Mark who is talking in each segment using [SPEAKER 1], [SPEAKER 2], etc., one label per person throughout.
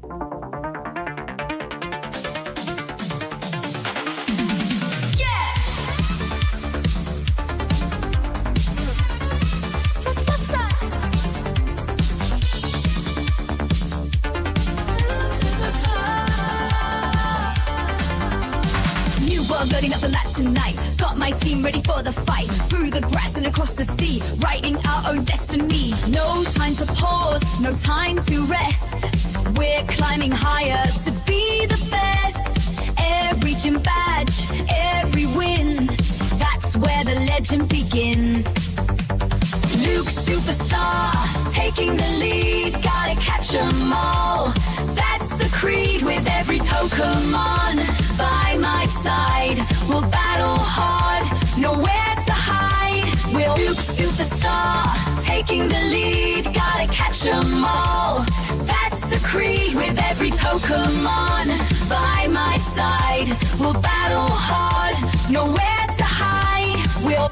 [SPEAKER 1] Loading up the lap tonight, got my team ready for the fight. Through the grass and across the sea, writing our own destiny. No time to pause, no time to rest. We're climbing higher to be the best. Every gym badge, every win, that's where the legend begins. Luke Superstar, taking the lead, gotta catch 'em all. That's the creed with every Pokémon. By my side, we'll battle hard, nowhere to hide. We're Luke Superstar, taking the lead, gotta catch 'em all. That's the creed with every Pokémon. By my side, we'll battle hard, nowhere to hide. We'll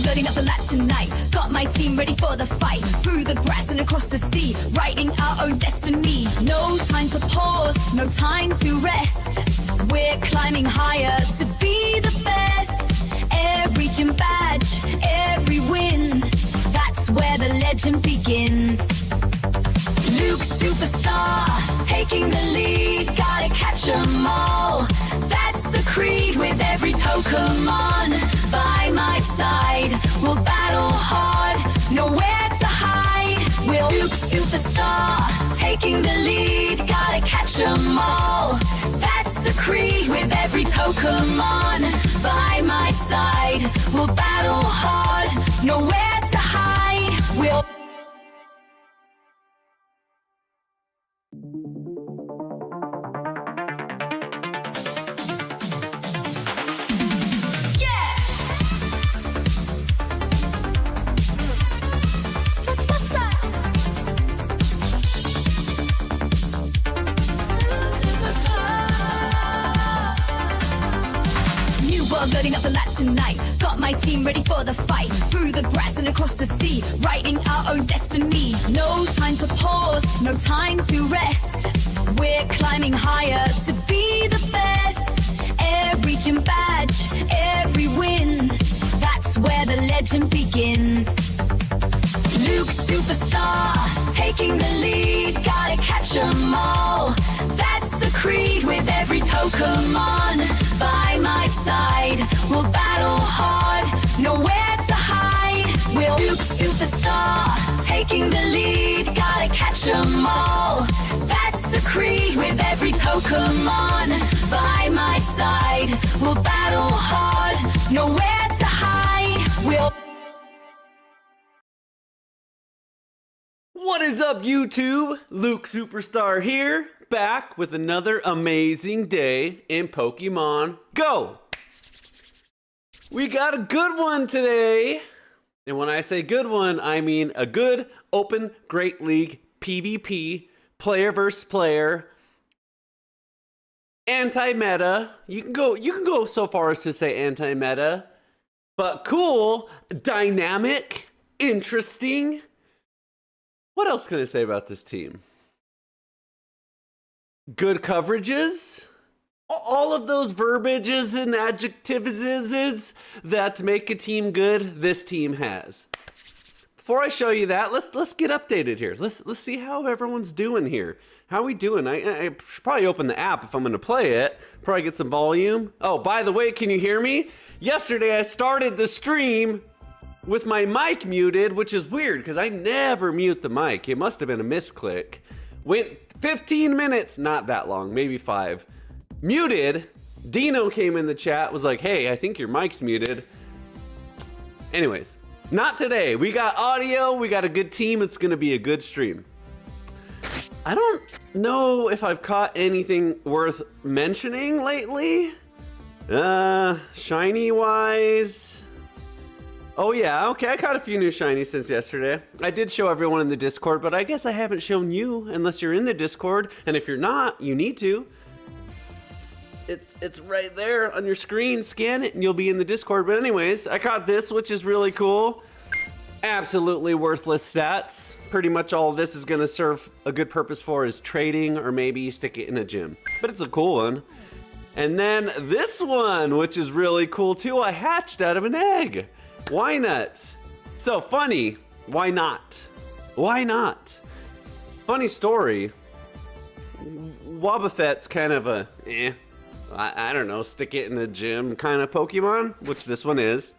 [SPEAKER 1] loading up the lap tonight, got my team ready for the fight. Through the grass and across the sea, writing our own destiny. No time to pause, no time to rest. We're climbing higher to be the best. Every gym badge, every win, that's where the legend begins. Luke Superstar, taking the lead, gotta catch 'em all. That's the creed with every Pokémon. By my side, we'll battle hard, nowhere to hide. We're Luke Superstar, taking the lead, gotta catch 'em all. That's the creed with every Pokémon. By my side, we'll battle hard, nowhere to hide. We'll loading up the lap tonight, got my team ready for the fight. Through the grass and across the sea, writing our own destiny. No time to pause, no time to rest. We're climbing higher to be the best. Every gym badge, every win, that's where the legend begins. Luke Superstar, taking the lead, gotta catch 'em all. That's the creed with every Pokémon. By my side, we'll battle hard, nowhere to hide. We're Luke Superstar, taking the lead, gotta catch 'em all. That's the creed with every Pokémon. By my side, we'll battle hard, nowhere to hide. We'll
[SPEAKER 2] What is up, YouTube? Luke Superstar here, back with another amazing day in Pokemon Go. We got a good one today. And when I say good one, I mean a good open Great League PvP, player versus player, anti-meta. You can go so far as to say anti-meta, but cool, dynamic, interesting. What else can I say about this team? Good coverages. All of those verbiages and adjectives that make a team good, this team has. Before I show you that, let's get updated here. Let's see how everyone's doing here. How are we doing? I should probably open the app if I'm going to play it. Probably get some volume. Oh, by the way, can you hear me? Yesterday I started the stream with my mic muted, which is weird because I never mute the mic. It must have been a misclick. Went 15 minutes, not that long, maybe 5. Muted. Dino came in the chat, was like, hey, I think your mic's muted. Anyways, not today. We got audio, we got a good team. It's gonna be a good stream. I don't know if I've caught anything worth mentioning lately. Shiny wise. Oh yeah, okay, I caught a few new shinies since yesterday. I did show everyone in the Discord, but I guess I haven't shown you unless you're in the Discord. And if you're not, you need to. It's right there on your screen. Scan it and you'll be in the Discord. But anyways, I caught this, which is really cool. Absolutely worthless stats. Pretty much all of this is gonna serve a good purpose for is trading or maybe stick it in a gym. But it's a cool one. And then this one, which is really cool too. I hatched out of an egg. Why not? So funny. Why not? Why not? Funny story. Wobbuffet's kind of a I don't know, stick it in the gym kind of Pokemon, which this one is.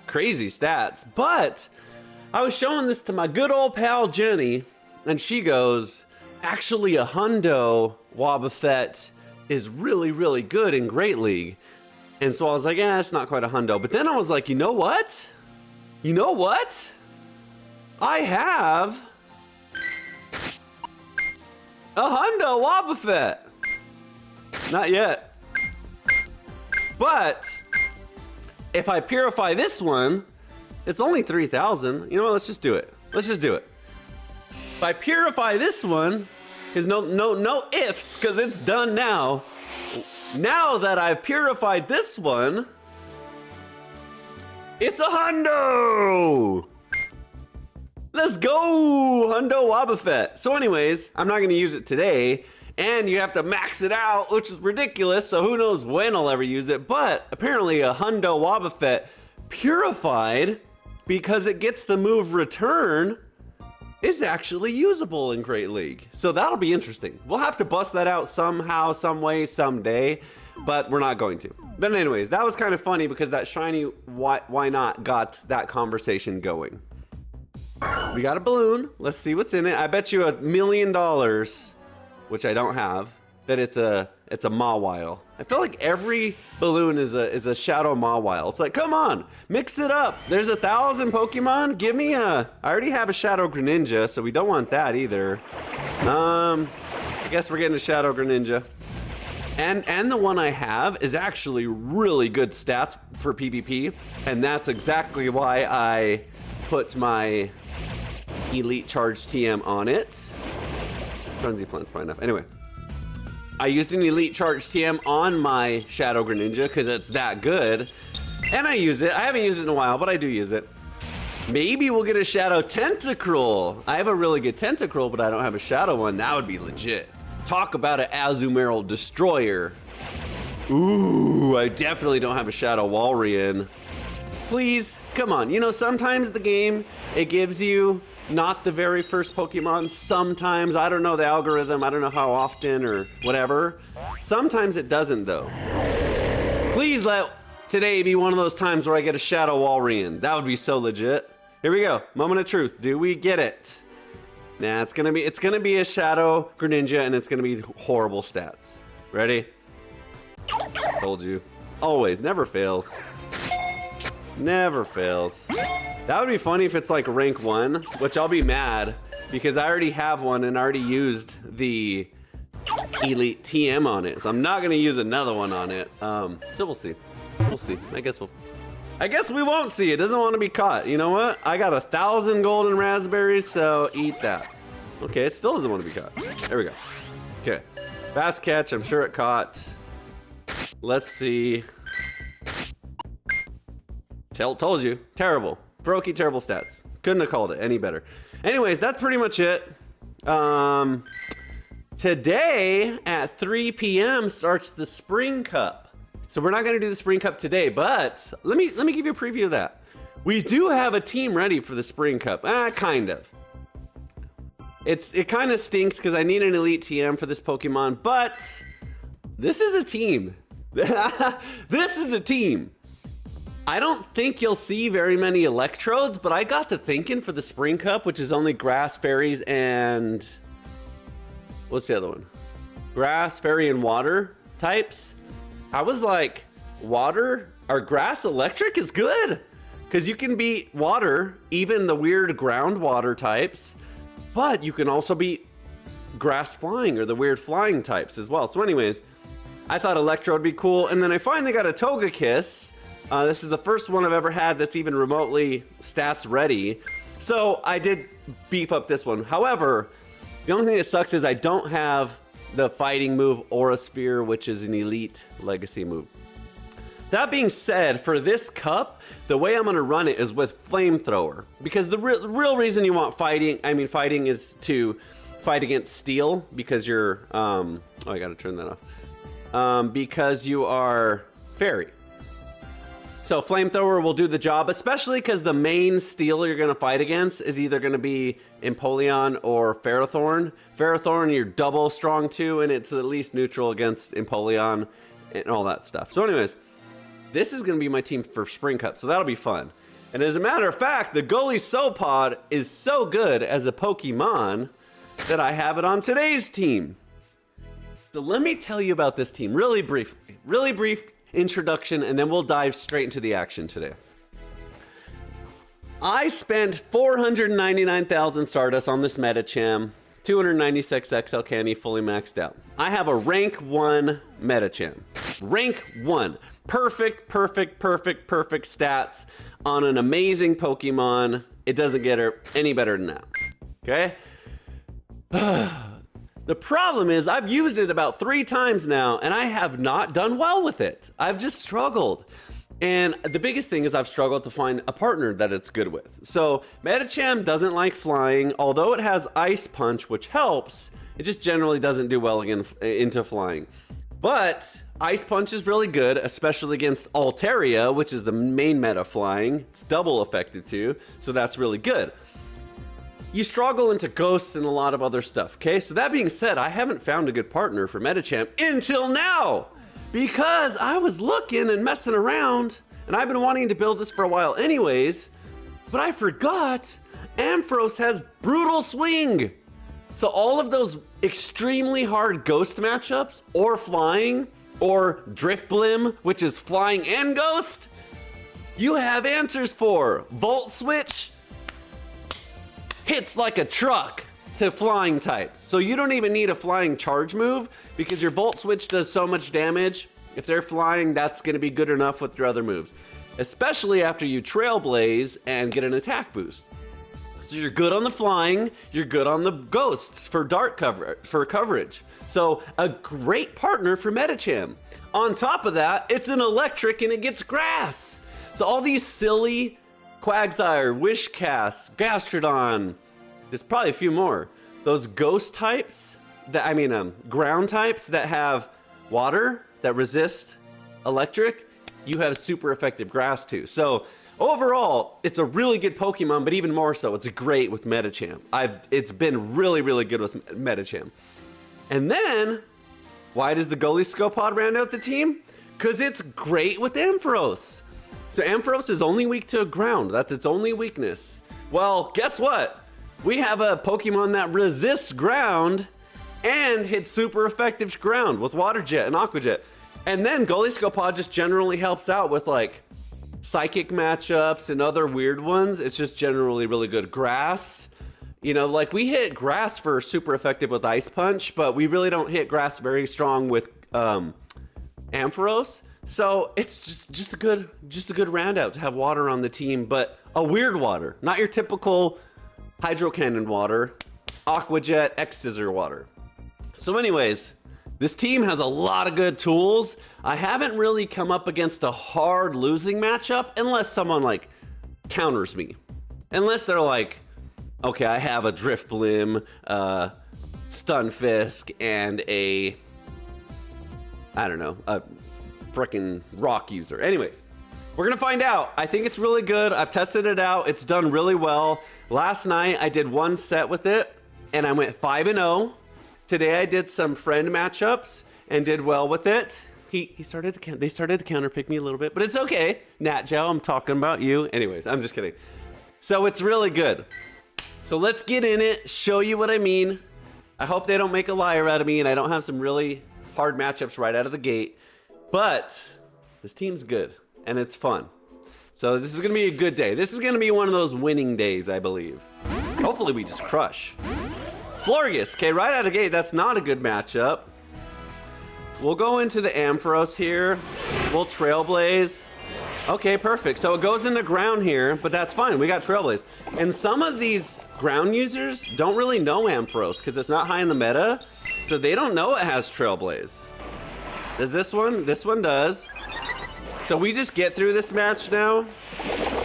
[SPEAKER 2] Crazy stats. But I was showing this to my good old pal Jenny, and she goes, actually a hundo Wobbuffet is really, really good in Great League. And so I was like, it's not quite a hundo. But then I was like, you know what? You know what? I have a hundo Wobbuffet. Not yet. But if I purify this one, it's only 3,000. You know what? Let's just do it. Let's just do it. If I purify this one, because no ifs, because it's done now. Now that I've purified this one, it's a hundo! Let's go! Hundo Wobbuffet. So anyways, I'm not gonna use it today, and you have to max it out, which is ridiculous, so who knows when I'll ever use it, but apparently a hundo Wobbuffet purified, because it gets the move return, is actually usable in Great League. So that'll be interesting. We'll have to bust that out somehow, some way, someday, but we're not going to. But anyways, that was kind of funny because that shiny why not got that conversation going. We got a balloon. Let's see what's in it. I bet you $1 million, which I don't have, that it's a Mawile. I feel like every balloon is a Shadow Mawile. It's like, come on, mix it up. There's 1,000 Pokemon. Give me I already have a Shadow Greninja, so we don't want that either. I guess we're getting a Shadow Greninja. And the one I have is actually really good stats for PvP, and that's exactly why I put my Elite Charge TM on it. Frenzy Plant's probably enough. Anyway. I used an Elite Charge TM on my Shadow Greninja because it's that good. And I use it. I haven't used it in a while, but I do use it. Maybe we'll get a Shadow Tentacruel. I have a really good Tentacruel, but I don't have a Shadow one. That would be legit. Talk about an Azumarill Destroyer. Ooh, I definitely don't have a Shadow Walrein. Please, come on. You know, sometimes the game, it gives you not the very first Pokemon. Sometimes, I don't know the algorithm, I don't know how often or whatever. Sometimes it doesn't though. Please let today be one of those times where I get a Shadow Walrein. That would be so legit. Here we go, moment of truth. Do we get it? Nah, it's gonna be a Shadow Greninja and it's gonna be horrible stats. Ready? Told you. Always, never fails. Never fails. That would be funny if it's like rank 1, which I'll be mad because I already have one and already used the Elite TM on it. So I'm not gonna use another one on it. So we'll see. We'll see. I guess we won't see. It doesn't want to be caught. You know what? I got 1,000 golden raspberries, so eat that. Okay, it still doesn't want to be caught. There we go. Okay. Fast catch. I'm sure it caught. Let's see. Told you. Terrible. Brokey, terrible stats. Couldn't have called it any better. Anyways, that's pretty much it. Today at 3 p.m. starts the Spring Cup. So we're not going to do the Spring Cup today, but let me give you a preview of that. We do have a team ready for the Spring Cup. Kind of. It kind of stinks because I need an Elite TM for this Pokemon, but this is a team. This is a team. I don't think you'll see very many Electrodes, but I got to thinking for the Spring Cup, which is only Grass, Fairies, and... what's the other one? Grass, Fairy, and Water types. I was like, Water or Grass Electric is good. Because you can beat Water, even the weird ground water types. But you can also beat Grass Flying or the weird flying types as well. So anyways, I thought Electro would be cool, and then I finally got a Togekiss. This is the first one I've ever had that's even remotely stats ready. So I did beef up this one. However, the only thing that sucks is I don't have the fighting move Aura Sphere, which is an elite legacy move. That being said, for this cup, the way I'm gonna run it is with Flamethrower, because the real reason you want fighting is to fight against Steel, because you're, oh, I gotta turn that off. Because you are Fairy. So Flamethrower will do the job, especially because the main Steel you're gonna fight against is either gonna be Empoleon or Ferrothorn. Ferrothorn you're double strong to, and it's at least neutral against Empoleon and all that stuff. So anyways, this is gonna be my team for Spring Cup, so that'll be fun. And as a matter of fact, the Golisopod is so good as a Pokemon that I have it on today's team. So let me tell you about this team really brief introduction, and then we'll dive straight into the action today. I spent 499,000 Stardust on this Medicham, 296 XL Candy fully maxed out. I have a rank 1 Medicham. Rank 1. Perfect stats on an amazing Pokemon. It doesn't get any better than that. Okay? The problem is I've used it about 3 times now, and I have not done well with it. I've just struggled. And the biggest thing is I've struggled to find a partner that it's good with. So Medicham doesn't like flying, although it has Ice Punch, which helps. It just generally doesn't do well into flying. But Ice Punch is really good, especially against Altaria, which is the main meta flying. It's double affected too, so that's really good. You struggle into Ghosts and a lot of other stuff, okay? So that being said, I haven't found a good partner for Medicham until now, because I was looking and messing around, and I've been wanting to build this for a while anyways, but I forgot Ampharos has Brutal Swing. So all of those extremely hard Ghost matchups, or flying, or Drifblim, which is flying and Ghost, you have answers for. Volt Switch hits like a truck to flying types. So you don't even need a flying charge move, because your Volt Switch does so much damage. If they're flying, that's gonna be good enough with your other moves, especially after you Trailblaze and get an attack boost. So you're good on the flying, you're good on the Ghosts for dart coverage. So a great partner for Medicham. On top of that, it's an electric and it gets grass. So all these silly Quagsire, Wishcast, Gastrodon, there's probably a few more. Those Ghost types, ground types that have water, that resist electric, you have super effective grass too. So overall, it's a really good Pokemon, but even more so, it's great with Medicham. It's been really good with Medicham. And then, why does the Golisopod round out the team? Because it's great with Ampharos. So Ampharos is only weak to ground. That's its only weakness. Well, guess what? We have a Pokemon that resists ground and hits super effective ground with Water Jet and Aqua Jet. And then Golisopod just generally helps out with like psychic matchups and other weird ones. It's just generally really good. Grass, you know, like we hit grass for super effective with Ice Punch, but we really don't hit grass very strong with Ampharos. So it's just a good round out to have water on the team, but a weird water, not your typical Hydro Cannon water, Aqua Jet, X-Scissor water. So anyways, this team has a lot of good tools. I haven't really come up against a hard losing matchup unless someone like counters me. Unless they're like, okay, I have a Drifblim, Stunfisk, and a frickin' rock user. Anyways, we're gonna find out. I think it's really good. I've tested it out. It's done really well. Last night I did one set with it and I went 5-0. Today I did some friend matchups and did well with it. They started to counterpick me a little bit, but it's okay. Nat Joe, I'm talking about you. Anyways, I'm just kidding. So it's really good. So let's get in it, show you what I mean. I hope they don't make a liar out of me and I don't have some really hard matchups right out of the gate. But this team's good and it's fun. So this is gonna be a good day. This is gonna be one of those winning days, I believe. Hopefully we just crush. Florges, okay, right out of the gate, that's not a good matchup. We'll go into the Ampharos here. We'll Trailblaze. Okay, perfect. So it goes into ground here, but that's fine. We got Trailblaze. And some of these ground users don't really know Ampharos because it's not high in the meta. So they don't know it has Trailblaze. Does this one? This one does. So we just get through this match now.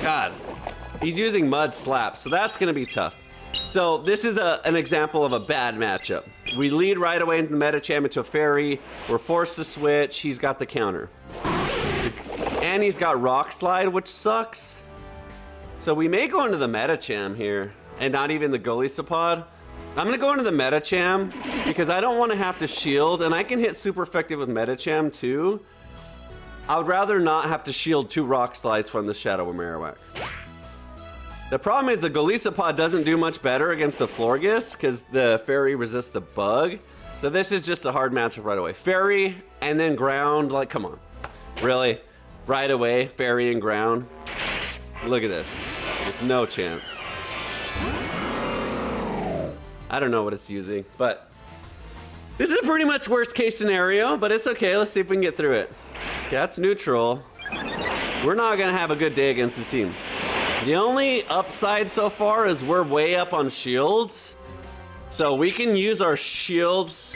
[SPEAKER 2] God, he's using Mud Slap, so that's going to be tough. So this is an example of a bad matchup. We lead right away into the Metacham into a Fairy. We're forced to switch. He's got the counter. And he's got Rock Slide, which sucks. So we may go into the Metacham here and not even the Golisopod. I'm going to go into the Metacham because I don't want to have to shield, and I can hit super effective with Metacham too. I would rather not have to shield 2 Rock Slides from the Shadow Marowak. The problem is the Golisopod doesn't do much better against the Florges because the Fairy resists the bug. So this is just a hard matchup right away. Fairy and then ground, like, come on. Really? Right away, Fairy and ground? Look at this. There's no chance. I don't know what it's using, but this is pretty much worst case scenario, but it's okay. Let's see if we can get through it. Okay, that's neutral. We're not gonna have a good day against this team. The only upside so far is we're way up on shields. So we can use our shields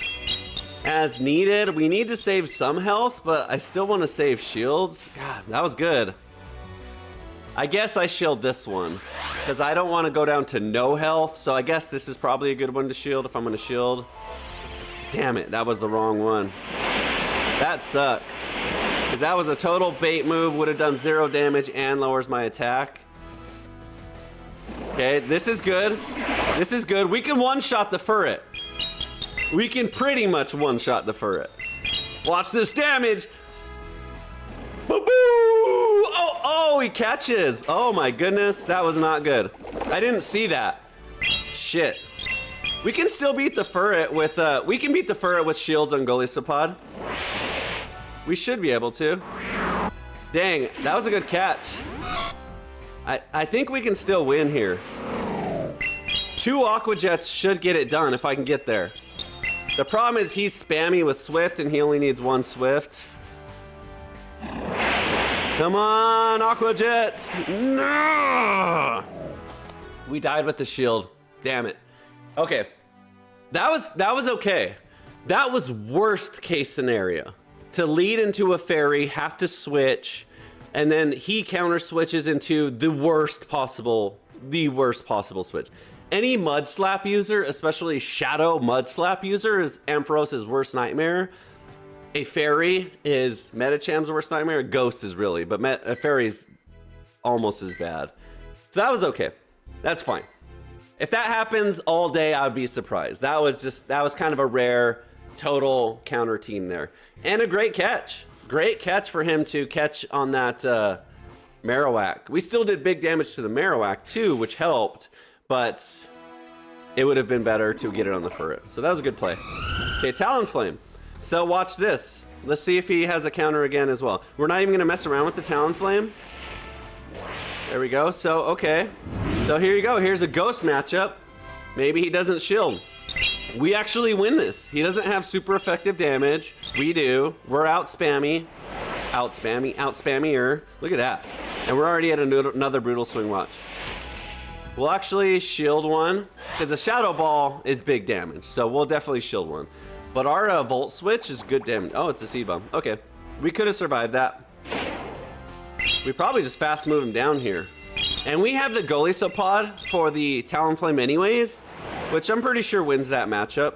[SPEAKER 2] as needed. We need to save some health, but I still want to save shields. God, that was good. I guess I shield this one because I don't want to go down to no health. So I guess this is probably a good one to shield if I'm going to shield. Damn it, that was the wrong one. That sucks. Because that was a total bait move, would have done 0 damage and lowers my attack. Okay, this is good. This is good. We can one-shot the Furret. We can pretty much one-shot the Furret. Watch this damage. Boo-boo! Oh, he catches. Oh my goodness, that was not good. I didn't see that. Shit. We can still beat the Furret with, we can beat the Furret with shields on Golisopod. We should be able to. Dang, that was a good catch. I think we can still win here. 2 Aqua Jets should get it done if I can get there. The problem is he's spammy with Swift and he only needs 1 Swift. Come on, Aqua Jet! No! We died with the shield. Damn it. Okay. That was okay. That was worst case scenario. To lead into a Fairy, have to switch, and then he counter switches into the worst possible switch. Any Mud Slap user, especially Shadow Mud Slap user, is Ampharos' worst nightmare. A Fairy is Metacham's worst nightmare. A Ghost is really, but a Fairy's almost as bad. So that was okay. That's fine. If that happens all day, I would be surprised. That was kind of a rare total counter team there. And a great catch. Great catch for him to catch on that Marowak. We still did big damage to the Marowak too, which helped, but it would have been better to get it on the Furret. So that was a good play. Okay, Talonflame. So watch this. Let's see if he has a counter again as well. We're not even gonna mess around with the Talonflame. There we go. So, okay. So here you go. Here's a Ghost matchup. Maybe he doesn't shield. We actually win this. He doesn't have super effective damage. We do. We're out spammier. Look at that. And we're already at another Brutal Swing watch. We'll actually shield one because a Shadow Ball is big damage. So we'll definitely shield one. But our Volt Switch is good damage. Oh, it's a Seed Bomb. Okay. We could have survived that. We probably just fast move him down here. And we have the Golisopod for the Talonflame anyways, which I'm pretty sure wins that matchup.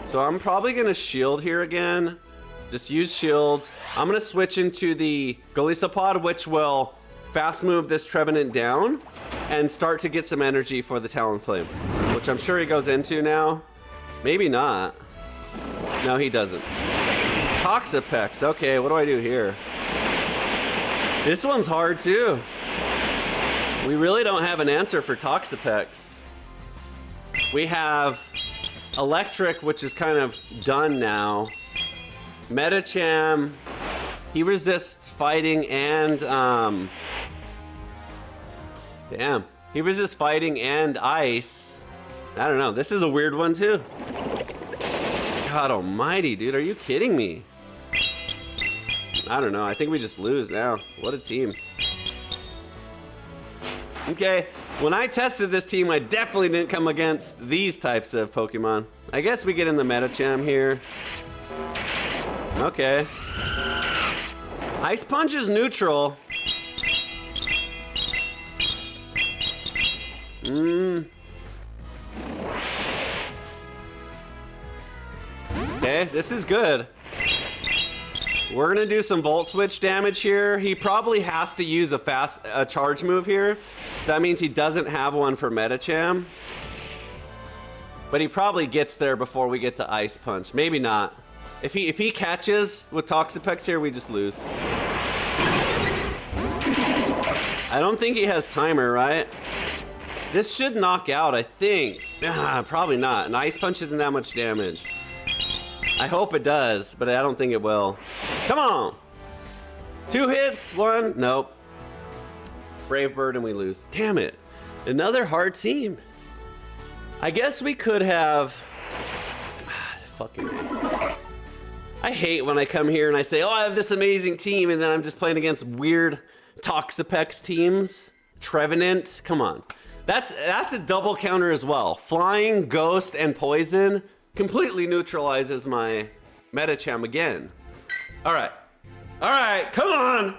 [SPEAKER 2] So I'm probably going to shield here again. Just use shields. I'm going to switch into the Golisopod, which will fast move this Trevenant down and start to get some energy for the Talonflame, which I'm sure he goes into now. Maybe not. No, he doesn't. Toxapex. Okay, what do I do here? This one's hard too. We really don't have an answer for Toxapex. We have Electric, which is kind of done now. Metacham, he resists fighting and damn, he resists fighting and ice. I don't know. This is a weird one too. God almighty, dude. Are you kidding me? I don't know. I think we just lose now. What a team. Okay, when I tested this team, I definitely didn't come against these types of Pokemon. I guess we get in the Medicham here. Okay. Ice Punch is neutral. Okay, this is good. We're gonna do some Volt Switch damage here. He probably has to use a charge move here. That means he doesn't have one for Medicham. But he probably gets there before we get to Ice Punch. Maybe not. If he catches with Toxapex here, we just lose. I don't think he has timer, right? This should knock out, I think. Probably not. An Ice Punch isn't that much damage. I hope it does, but I don't think it will. Come on! 2 hits, 1, nope. Brave Bird and we lose. Damn it. Another hard team. I guess we could have... Fucking A. I hate when I come here and I say, oh, I have this amazing team, and then I'm just playing against weird Toxapex teams. Trevenant, come on. That's a double counter as well. Flying, Ghost, and Poison completely neutralizes my Medicham again. All right, come on.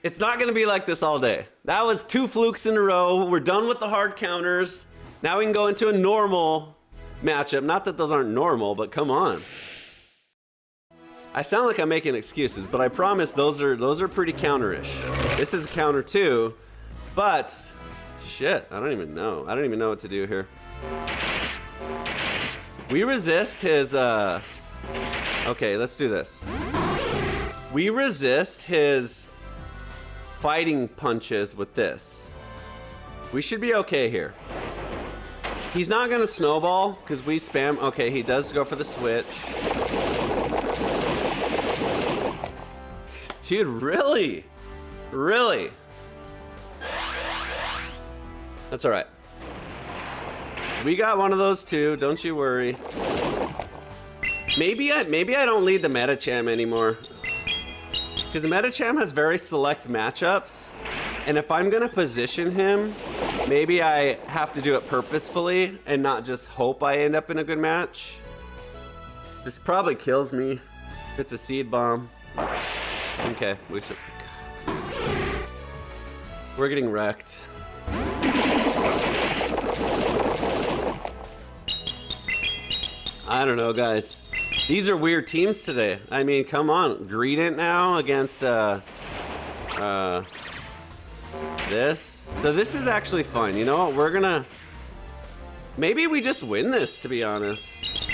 [SPEAKER 2] It's not gonna be like this all day. That was 2 flukes in a row. We're done with the hard counters. Now we can go into a normal matchup. Not that those aren't normal, but come on. I sound like I'm making excuses, but I promise those are pretty counterish. This is a counter too, but shit, I don't even know. I don't even know what to do here. We resist his, okay, let's do this. We resist his fighting punches with this. We should be okay here. He's not gonna snowball because we spam. Okay, he does go for the switch. Dude, really? Really? That's all right. We got one of those too, don't you worry. Maybe I don't lead the Medicham anymore. Because the Medicham has very select matchups. And if I'm gonna position him, maybe I have to do it purposefully and not just hope I end up in a good match. This probably kills me. It's a seed bomb. Okay, we should. God, dude. We're getting wrecked. I don't know, guys. These are weird teams today. I mean, come on. Greedent now against this. So this is actually fun. You know what? We're gonna... Maybe we just win this, to be honest.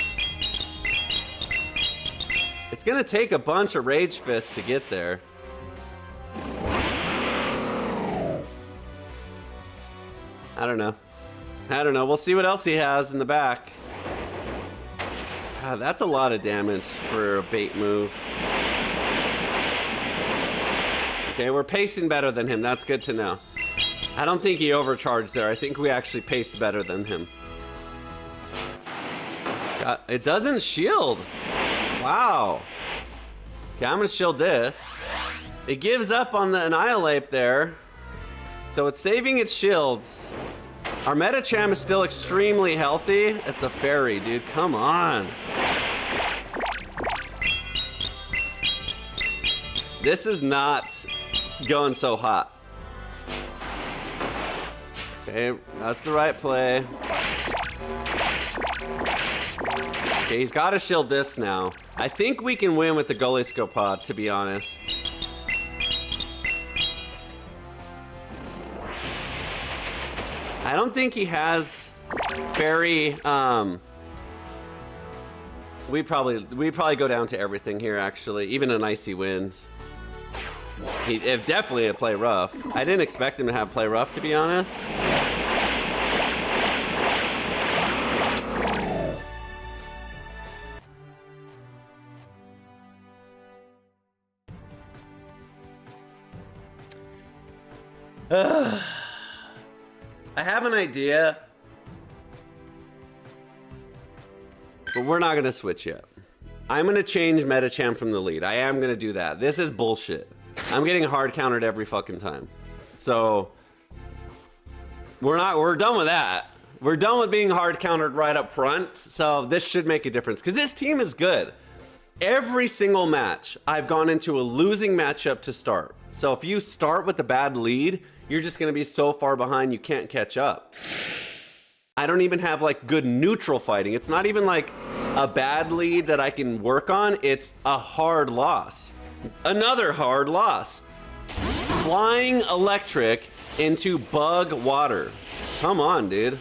[SPEAKER 2] It's gonna take a bunch of Rage Fists to get there. I don't know. We'll see what else he has in the back. God, that's a lot of damage for a bait move. Okay, we're pacing better than him. That's good to know. I don't think he overcharged there. I think we actually paced better than him. God, it doesn't shield. Wow. Okay, I'm gonna shield this. It gives up on the Annihilate there. So it's saving its shields. Our Medicham is still extremely healthy. It's a fairy, dude. Come on. This is not going so hot. Okay, that's the right play. Okay, he's got to shield this now. I think we can win with the Gully Pod, to be honest. I don't think he has very, we probably go down to everything here, actually. Even an Icy Wind. He definitely had play rough. I didn't expect him to have play rough, to be honest. I have an idea, but we're not gonna switch yet. I'm gonna change Metacham from the lead. I am gonna do that. This is bullshit. I'm getting hard countered every fucking time. So we're done with that. We're done with being hard countered right up front. So this should make a difference because this team is good. Every single match, I've gone into a losing matchup to start. So if you start with a bad lead, you're just gonna be so far behind you can't catch up. I don't even have like good neutral fighting. It's not even like a bad lead that I can work on. It's a hard loss. Another hard loss. Flying electric into bug water. Come on, dude.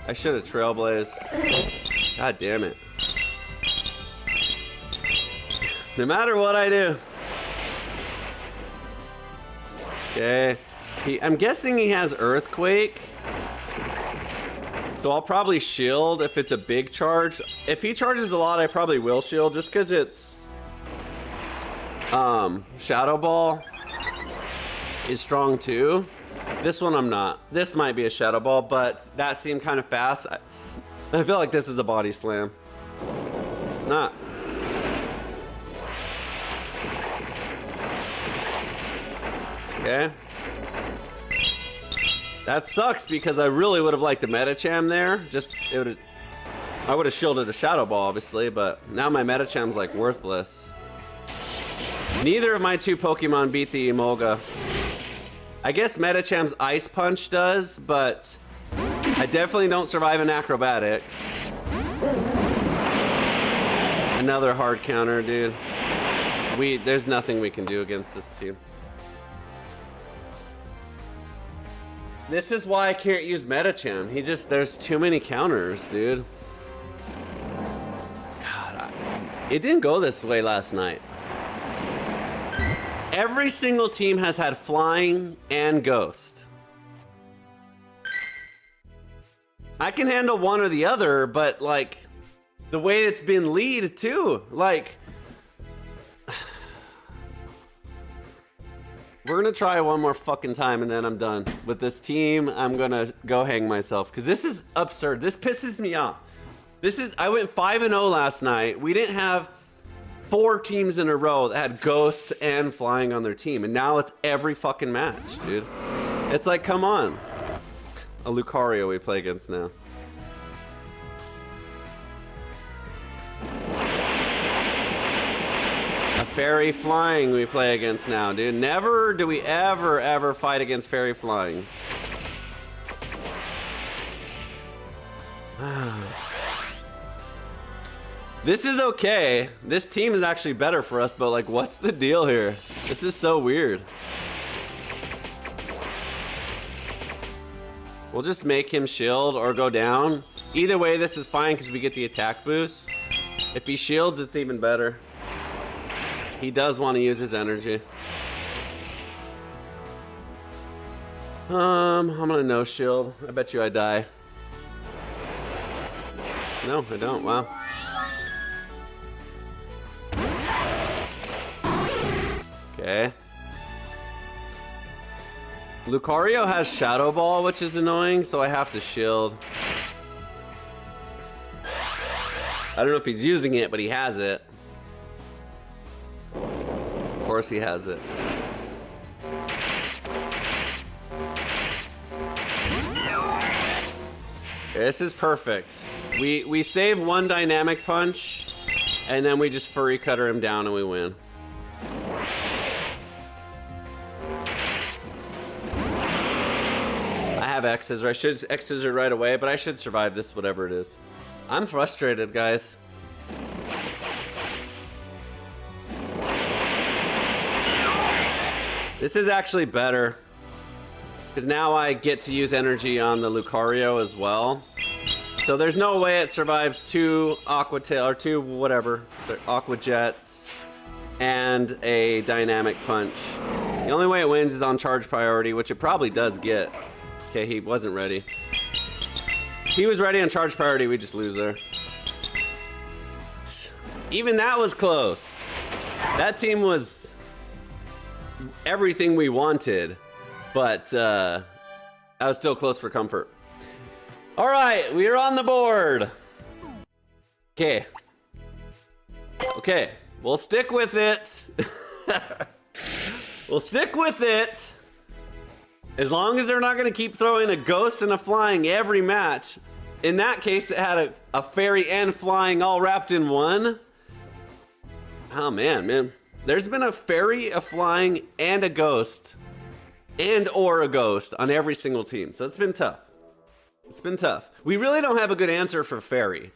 [SPEAKER 2] I should have trailblazed. God damn it. No matter what I do. Okay. I'm guessing he has Earthquake. So I'll probably shield if it's a big charge. If he charges a lot, I probably will shield just because it's Shadow Ball is strong too. This one I'm not. This might be a Shadow Ball, but that seemed kind of fast. I feel like this is a body slam. Not. Okay. That sucks because I really would have liked the Metacham there. I would have shielded a Shadow Ball, obviously, but now my Metacham's like worthless. Neither of my two Pokemon beat the Emolga. I guess Metacham's Ice Punch does, but I definitely don't survive in Acrobatics. Another hard counter, dude. There's nothing we can do against this team. This is why I can't use Metacham. There's too many counters, dude. God, it didn't go this way last night. Every single team has had Flying and Ghost. I can handle one or the other, but like, the way it's been lead too, like, we're gonna try one more fucking time and then I'm done. With this team, I'm gonna go hang myself because this is absurd. This pisses me off. I went 5-0 last night. We didn't have 4 teams in a row that had Ghost and Flying on their team, and now it's every fucking match, dude. It's like, come on. A Lucario we play against now. A Fairy Flying we play against now, dude. Never do we ever fight against Fairy Flyings. This is okay. This team is actually better for us, but like, what's the deal here? This is so weird. We'll just make him shield or go down. Either way, this is fine because we get the attack boost. If he shields, it's even better. He does want to use his energy. I'm gonna no shield. I bet you I die. No, I don't. Wow. Okay. Lucario has Shadow Ball, which is annoying, so I have to shield. I don't know if he's using it, but he has it. Of course he has it. This is perfect. We save one Dynamic Punch, and then we just Furry Cutter him down and we win. I have X-Scissor. I should X-Scissor right away, but I should survive this, whatever it is. I'm frustrated, guys. This is actually better, because now I get to use energy on the Lucario as well. So there's no way it survives 2 Aqua Tail, or 2 whatever, Aqua Jets, and a Dynamic Punch. The only way it wins is on charge priority, which it probably does get. Okay, he wasn't ready. If he was ready on charge priority, we just lose there. Even that was close. That team was everything we wanted, but I was still close for comfort. All right, we are on the board. Okay, Okay, we'll stick with it. We'll stick with it. As long as they're not going to keep throwing a ghost and a flying every match. In that case, it had a fairy and flying all wrapped in one. Oh, man. There's been a fairy, a flying, and a ghost. Or a ghost on every single team. So it's been tough. It's been tough. We really don't have a good answer for fairy.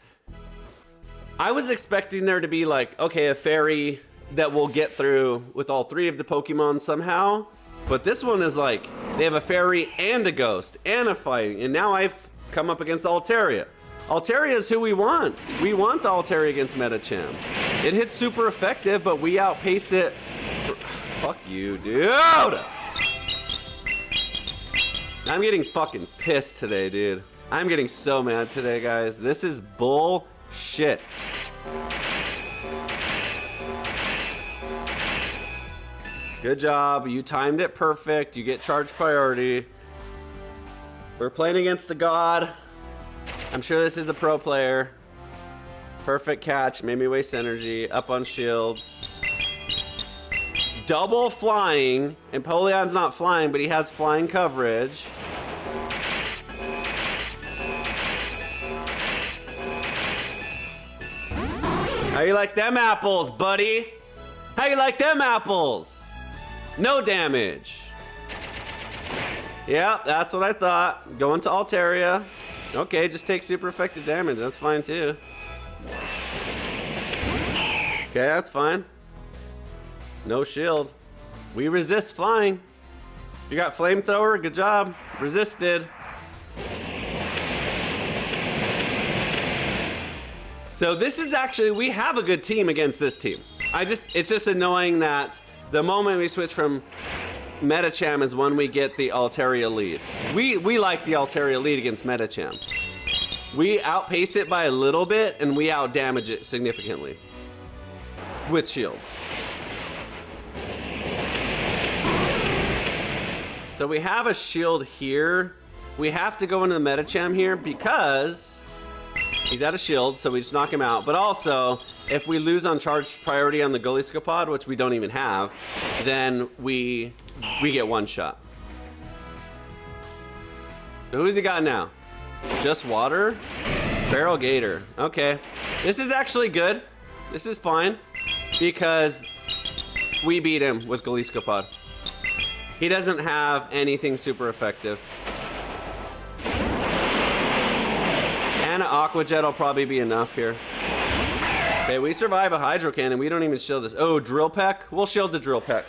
[SPEAKER 2] I was expecting there to be like, okay, a fairy that will get through with all three of the Pokemon somehow. But this one is like, they have a fairy and a ghost and a fighting. And now I've come up against Altaria. Altaria is who we want. We want the Altaria against Medicham. It hits super effective, but we outpace it. Fuck you, dude. I'm getting fucking pissed today, dude. I'm getting so mad today, guys. This is bullshit. Good job. You timed it perfect. You get charged priority. We're playing against a god. I'm sure this is a pro player. Perfect catch. Made me waste energy. Up on shields. Double flying. Empoleon's not flying, but he has flying coverage. How you like them apples, buddy? How you like them apples? No damage. Yeah, that's what I thought. Going to Altaria. Okay, just take super effective damage. That's fine too. Okay, that's fine. No shield. We resist flying. You got flamethrower. Good job. Resisted. So this is actually, we have a good team against this team. It's just annoying that the moment we switch from Medicham is when we get the Altaria lead. We like the Altaria lead against Medicham. We outpace it by a little bit and we outdamage it significantly with shields. So we have a shield here. We have to go into the Medicham here because he's out of shield, so we just knock him out. But also, if we lose on charge priority on the Goliscopod, which we don't even have, then we get one shot. So who's he got now? Just water? Barrel Gator. Okay. This is actually good. This is fine. Because we beat him with Goliscopod. He doesn't have anything super effective. And an Aqua Jet will probably be enough here. Okay, we survive a Hydro Cannon. We don't even shield this. Oh, Drill Peck? We'll shield the Drill Peck.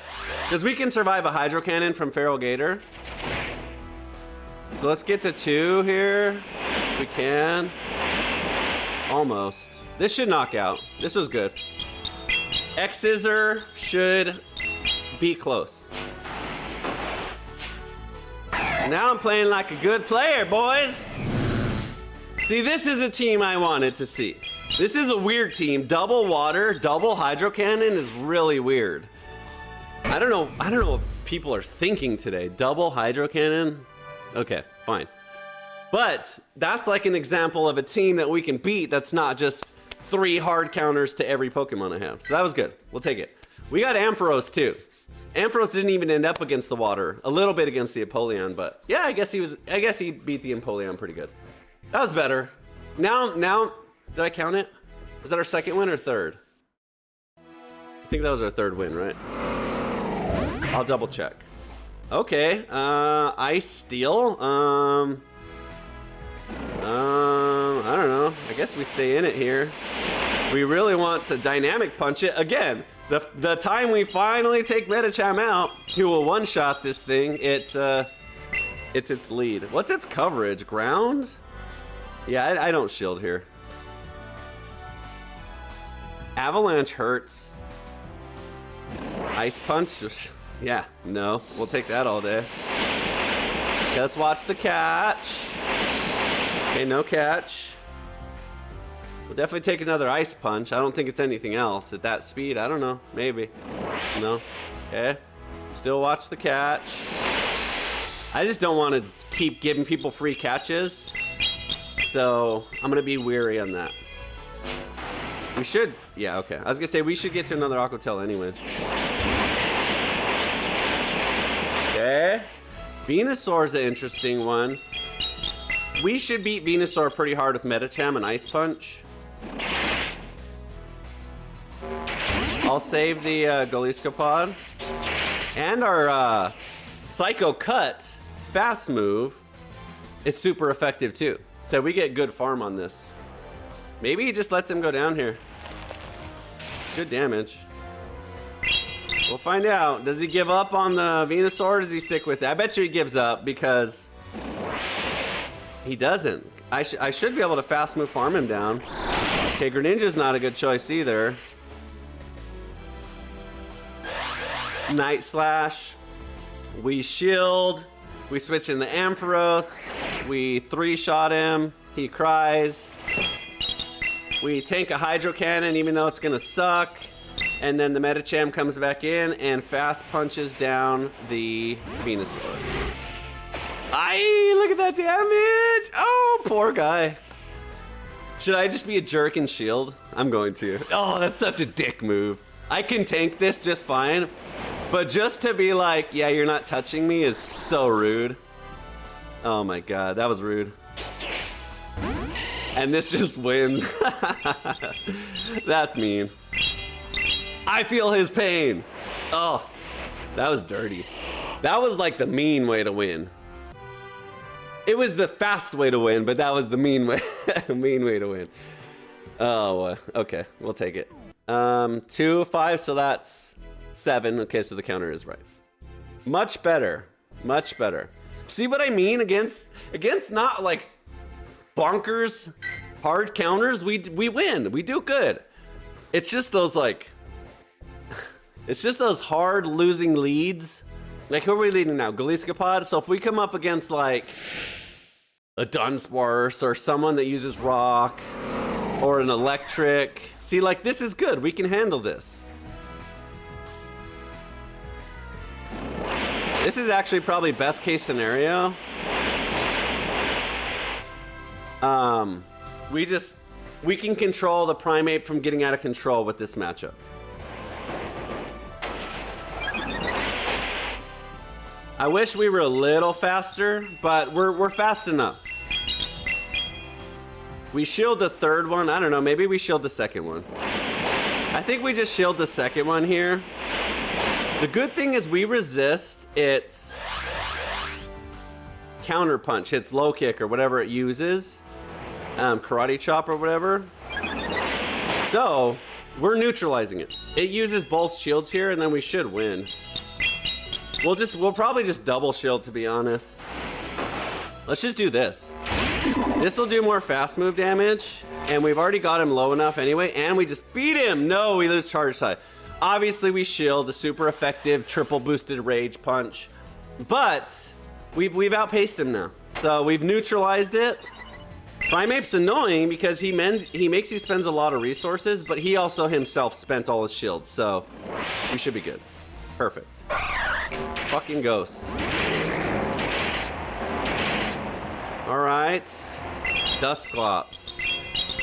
[SPEAKER 2] Because we can survive a Hydro Cannon from Feral Gator. So let's get to 2 here. If we can. Almost. This should knock out. This was good. X-Scissor should be close. Now I'm playing like a good player, boys. See, this is a team I wanted to see. This is a weird team. Double water, double Hydro Cannon is really weird. I don't know what people are thinking today. Double Hydro Cannon? Okay, fine. But that's like an example of a team that we can beat that's not just 3 hard counters to every Pokemon I have. So that was good. We'll take it. We got Ampharos too. Ampharos didn't even end up against the water. A little bit against the Empoleon, but yeah, I guess he beat the Empoleon pretty good. That was better. Now, did I count it? Was that our second win or third? I think that was our third win, right? I'll double check. Okay, Ice Steel. I don't know. I guess we stay in it here. We really want to dynamic punch it again. The time we finally take Medicham out, he will one-shot this thing. It's its lead. What's its coverage? Ground? Yeah, I don't shield here. Avalanche hurts. Ice Punch? Yeah, no. We'll take that all day. Okay, let's watch the catch. Okay, no catch. We'll definitely take another Ice Punch. I don't think it's anything else at that speed. I don't know. Maybe. No. Okay. Still watch the catch. I just don't want to keep giving people free catches. So I'm going to be weary on that. We should, yeah, okay. I was gonna say we should get to another Aqua Tail anyways. Okay. Venusaur's an interesting one. We should beat Venusaur pretty hard with Medicham and Ice Punch. I'll save the Goliscopod. And our Psycho Cut fast move is super effective too. So we get good farm on this. Maybe he just lets him go down here. Good damage. We'll find out. Does he give up on the Venusaur or does he stick with it? I bet you he gives up because he doesn't. I should be able to fast move farm him down. Okay, Greninja's not a good choice either. Night Slash. We shield. We switch in the Ampharos. We 3-shot him. He cries. We tank a Hydro Cannon even though it's gonna suck. And then the Medicham comes back in and fast punches down the Venusaur. Aye, look at that damage! Oh, poor guy. Should I just be a jerk and shield? I'm going to. Oh, that's such a dick move. I can tank this just fine, but just to be like, yeah, you're not touching me is so rude. Oh my god, that was rude. And this just wins. That's mean. I feel his pain. Oh, that was dirty. That was like the mean way to win. It was the fast way to win, but that was the mean way, mean way to win. Oh, okay, we'll take it. 2, 5, so that's 7. Okay, so the counter is right. Much better, much better. See what I mean? Against not like bonkers hard counters, we win. We do good. It's just those like, it's just those hard losing leads. Like who are we leading now? Goliscopod. So if we come up against like a Dunsparce or someone that uses rock or an electric, see, like this is good. We can handle this. This is actually probably best case scenario. We can control the Primeape from getting out of control with this matchup. I wish we were a little faster, but we're fast enough. We shield the third one. I don't know, maybe we shield the second one. I think we just shield the second one here. The good thing is we resist its counter punch, its low kick or whatever it uses. Karate chop or whatever. So we're neutralizing it. It uses both shields here and then we should win. We'll probably just double shield to be honest. Let's just do this. This will do more fast move damage and we've already got him low enough anyway and we just beat him. No, we lose charge side. Obviously we shield the super effective triple boosted rage punch, but we've outpaced him now. So we've neutralized it. Primeape's annoying because he makes you spend a lot of resources, but he also himself spent all his shields, so we should be good. Perfect. Fucking ghost. Alright. Dusclops.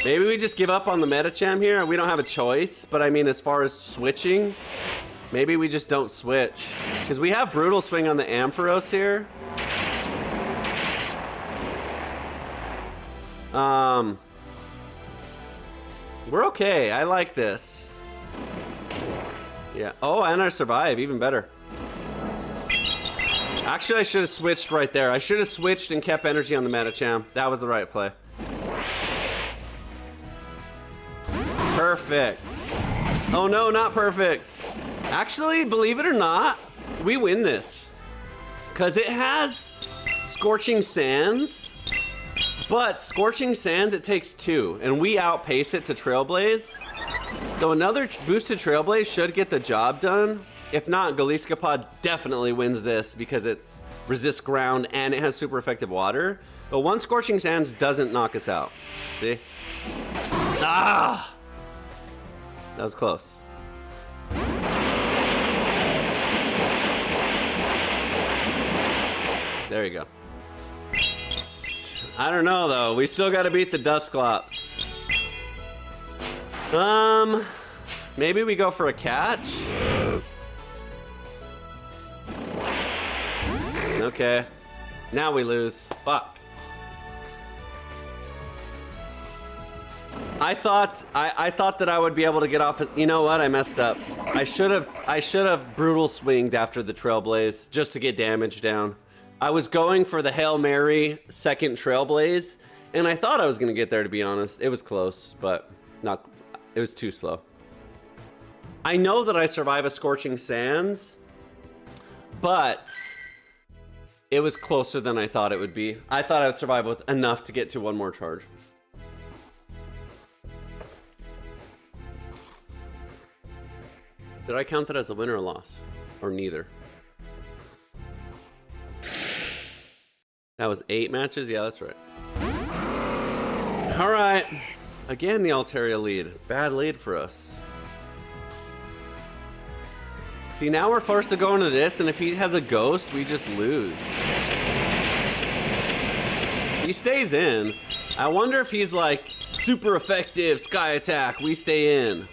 [SPEAKER 2] Maybe we just give up on the Medicham here. We don't have a choice, but I mean as far as switching, maybe we just don't switch. Because we have Brutal Swing on the Ampharos here. We're okay. I like this. Yeah. Oh, and our survive. Even better. Actually, I should have switched right there. I should have switched and kept energy on the Medicham. That was the right play. Perfect. Oh no, not perfect. Actually, believe it or not, we win this. Because it has Scorching Sands. But Scorching Sands, it takes 2, and we outpace it to Trailblaze. So another boosted Trailblaze should get the job done. If not, Goliscopod definitely wins this because it's resists ground and it has super effective water. But one Scorching Sands doesn't knock us out. See? Ah! That was close. There you go. I don't know though. We still got to beat the Dusclops. Maybe we go for a catch? Okay. Now we lose. Fuck. I thought that I would be able to get off. You know what? I messed up. I should have brutal swinged after the Trailblaze just to get damage down. I was going for the Hail Mary second Trailblaze, and I thought I was gonna get there, to be honest. It was close, but not. It was too slow. I know that I survive a Scorching Sands, but it was closer than I thought it would be. I thought I would survive with enough to get to one more charge. Did I count that as a win or a loss? Or neither? That was 8 matches? Yeah, that's right. All right. Again, the Altaria lead. Bad lead for us. See, now we're forced to go into this, and if he has a ghost, we just lose. He stays in. I wonder if he's like, super effective, sky attack, we stay in.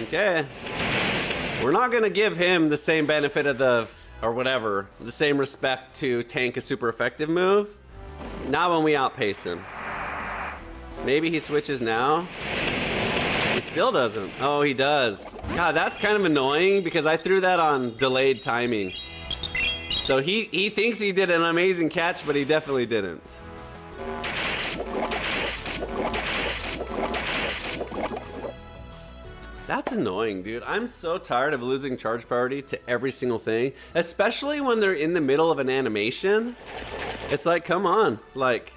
[SPEAKER 2] Okay. We're not gonna give him the same benefit of the, or whatever, the same respect to tank a super effective move. Not when we outpace him. Maybe he switches now. He still doesn't. Oh, he does. God, that's kind of annoying because I threw that on delayed timing. So he thinks he did an amazing catch, but he definitely didn't. That's annoying, dude. I'm so tired of losing charge priority to every single thing, especially when they're in the middle of an animation. It's like, come on. Like,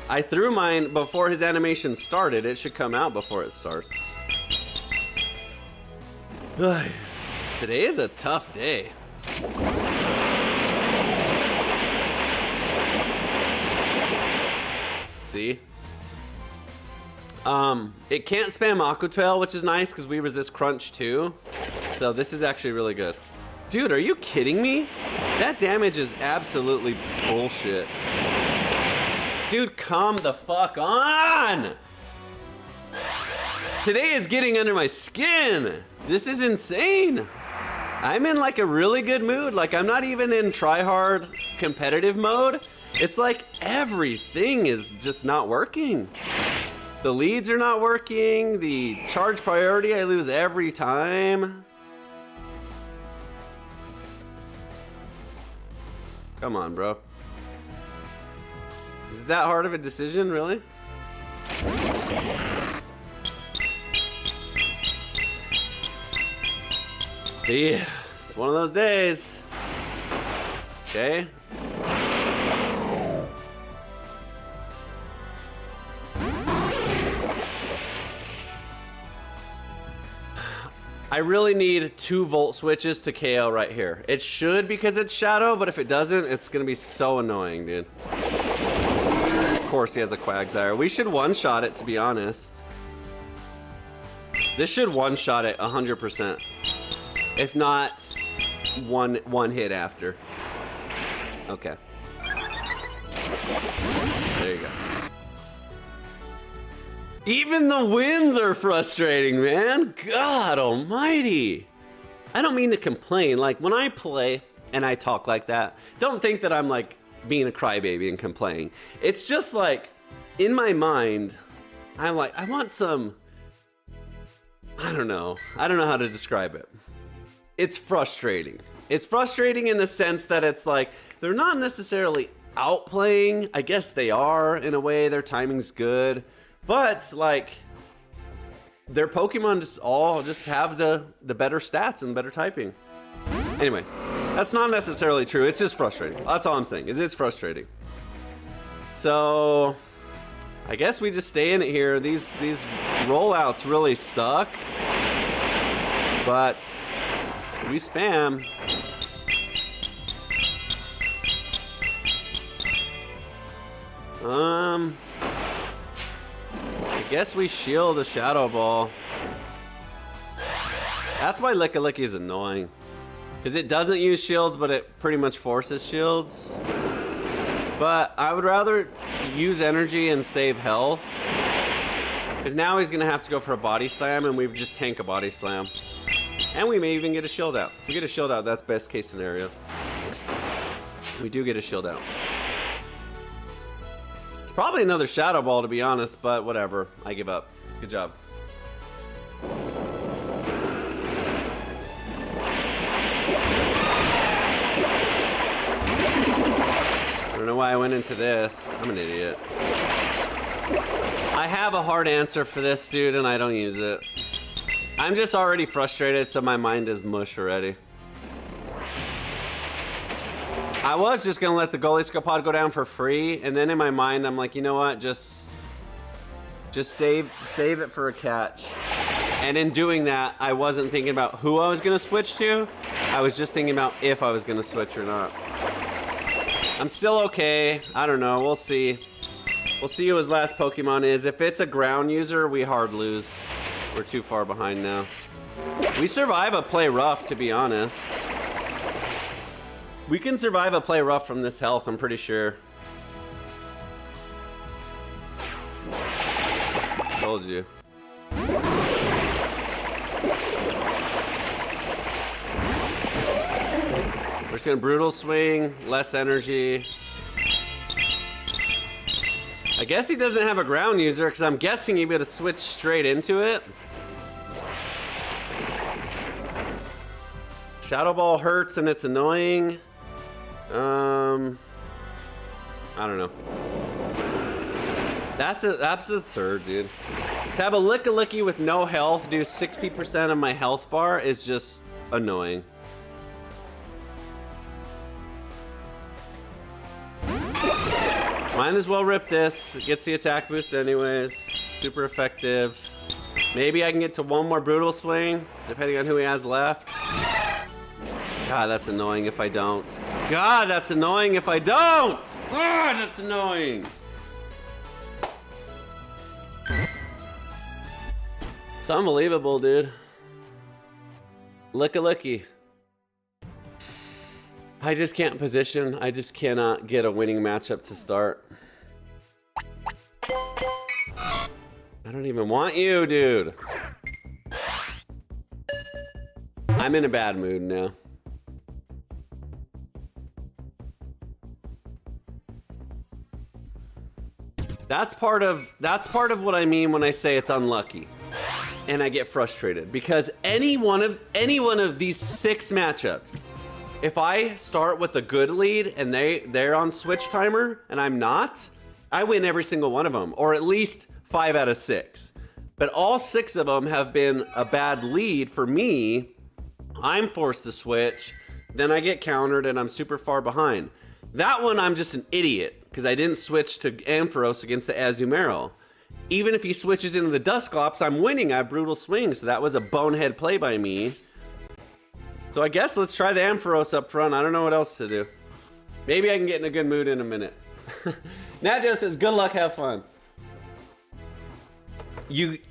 [SPEAKER 2] I threw mine before his animation started. It should come out before it starts. Today is a tough day. See? It can't spam Aqua Tail, which is nice because we resist crunch too. So this is actually really good. Dude, are you kidding me? That damage is absolutely bullshit. Dude, come the fuck on! Today is getting under my skin. This is insane. I'm in like a really good mood. Like I'm not even in try-hard competitive mode. It's like everything is just not working. The leads are not working. The charge priority I lose every time. Come on, bro. Is it that hard of a decision, really? Yeah, it's one of those days. Okay. I really need 2 volt switches to KO right here. It should because it's Shadow, but if it doesn't, it's gonna be so annoying, dude. Of course he has a Quagsire. We should one-shot it, to be honest. This should one-shot it 100%. If not, one hit after. Okay. There you go. Even the wins are frustrating, man. God almighty. I don't mean to complain. Like, when I play and I talk like that, don't think that I'm, like, being a crybaby and complaining. It's just, like, in my mind, I'm like, I want some... I don't know how to describe it. It's frustrating. It's frustrating in the sense that it's like, they're not necessarily outplaying. I guess they are, in a way. Their timing's good. But, like, their Pokemon just have the better stats and better typing. Anyway, that's not necessarily true. It's just frustrating. That's all I'm saying, is it's frustrating. So, I guess we just stay in it here. These rollouts really suck. But we spam. I guess we shield a Shadow Ball. That's why Lickalicky is annoying. Because it doesn't use shields, but it pretty much forces shields. But I would rather use energy and save health. Because now he's going to have to go for a body slam, and we just tank a body slam. And we may even get a shield out. If we get a shield out, that's best case scenario. We do get a shield out. It's probably another Shadow Ball, to be honest, but whatever. I give up. Good job. I don't know why I went into this. I'm an idiot. I have a hard answer for this, dude, and I don't use it. I'm just already frustrated, so my mind is mush already. I was just gonna let the goalie skill pod go down for free, and then in my mind, I'm like, you know what? Just save it for a catch. And in doing that, I wasn't thinking about who I was gonna switch to. I was just thinking about if I was gonna switch or not. I'm still okay. I don't know. We'll see. We'll see who his last Pokemon is. If it's a ground user, we hard lose. We're too far behind now. We survive a play rough, to be honest. We can survive a play rough from this health, I'm pretty sure. Told you. We're just gonna brutal swing, less energy. I guess he doesn't have a ground user because I'm guessing he'd be able to switch straight into it. Shadow Ball hurts and it's annoying. I don't know. That's absurd, dude. To have a Lick-a-Licky with no health do 60% of my health bar is just annoying. Might as well rip this. It gets the attack boost anyways. Super effective. Maybe I can get to one more brutal swing, depending on who he has left. God, that's annoying if I don't. God, that's annoying if I don't! God, that's annoying! It's unbelievable, dude. Lick-a-Licky. I just can't position. I just cannot get a winning matchup to start. I don't even want you, dude. I'm in a bad mood now. That's part of what I mean when I say it's unlucky. And I get frustrated because any one of these 6 matchups, if I start with a good lead and they're on switch timer and I'm not, I win every single one of them, or at least 5 out of 6. But all 6 of them have been a bad lead for me. I'm forced to switch, then I get countered and I'm super far behind. That one I'm just an idiot because I didn't switch to Ampharos against the Azumarill. Even if he switches into the Dusclops, I'm winning. I have brutal swing, so that was a bonehead play by me. So I guess let's try the Ampharos up front. I don't know what else to do. Maybe I can get in a good mood in a minute. Najo says, good luck, have fun.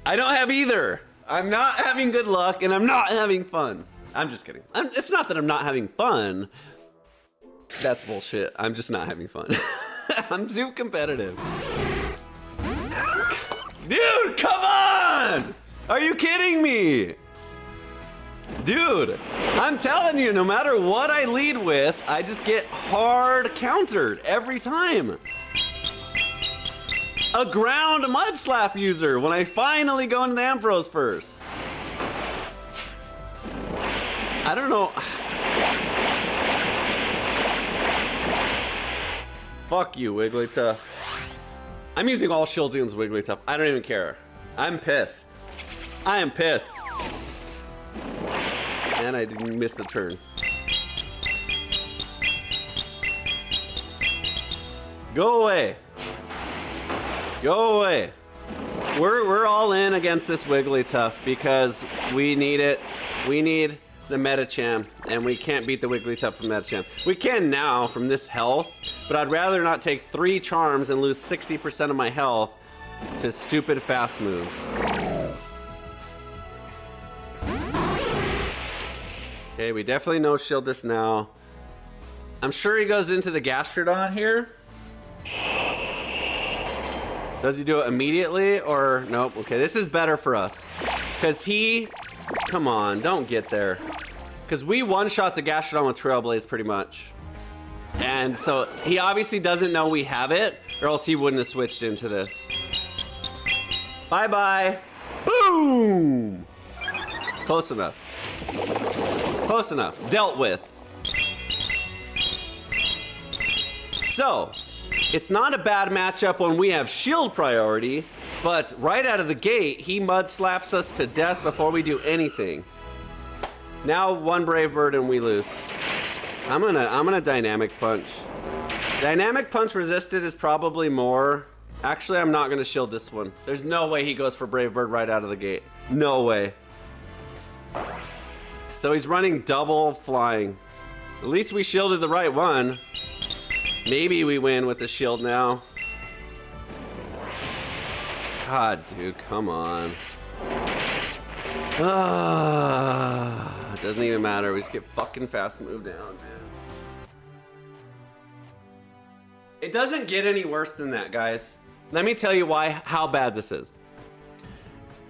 [SPEAKER 2] I don't have either. I'm not having good luck, and I'm not having fun. I'm just kidding. It's not that I'm not having fun. That's bullshit. I'm just not having fun. I'm too competitive. Dude, come on! Are you kidding me? Dude, I'm telling you, no matter what I lead with, I just get hard countered every time. A ground mud slap user when I finally go into the Ampharos first. I don't know. Fuck you, Wigglytuff. I'm using all shields against Wigglytuff. I don't even care. I'm pissed. I am pissed. And I didn't miss the turn. Go away. Go away. We're all in against this Wigglytuff because we need it. We need the Metacham, and we can't beat the Wigglytuff from Metacham. We can now from this health, but I'd rather not take 3 charms and lose 60% of my health to stupid fast moves. Okay, we definitely no shield this now. I'm sure he goes into the Gastrodon here. Does he do it immediately or nope? Okay, this is better for us. Because he, come on, don't get there. Because we one-shot the Gastrodon with Trailblaze pretty much. And so he obviously doesn't know we have it, or else he wouldn't have switched into this. Bye-bye. Boom! Close enough. Close enough. Dealt with. So, it's not a bad matchup when we have shield priority, but right out of the gate, he mud slaps us to death before we do anything. Now one Brave Bird and we lose. I'm gonna Dynamic Punch. Dynamic Punch resisted is probably more. Actually, I'm not gonna shield this one. There's no way he goes for Brave Bird right out of the gate. No way. So he's running double flying. At least we shielded the right one. Maybe we win with the shield now. God, dude, come on. It doesn't even matter. We just get fucking fast move down, man. It doesn't get any worse than that, guys. Let me tell you how bad this is.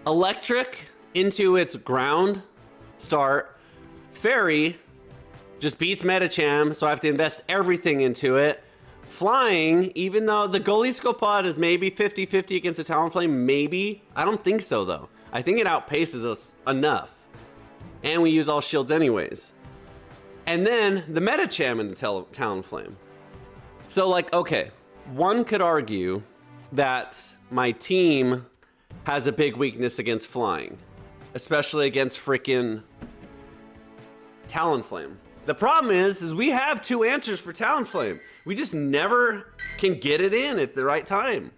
[SPEAKER 2] Electric into its ground start. Fairy just beats Medicham, so I have to invest everything into it. Flying, even though the Goliscopod is maybe 50-50 against a Talonflame, maybe. I don't think so, though. I think it outpaces us enough. And we use all shields anyways. And then the Medicham into Talonflame. So, like, okay, one could argue that my team has a big weakness against flying, especially against freaking Talonflame. The problem is we have 2 answers for Talonflame. We just never can get it in at the right time.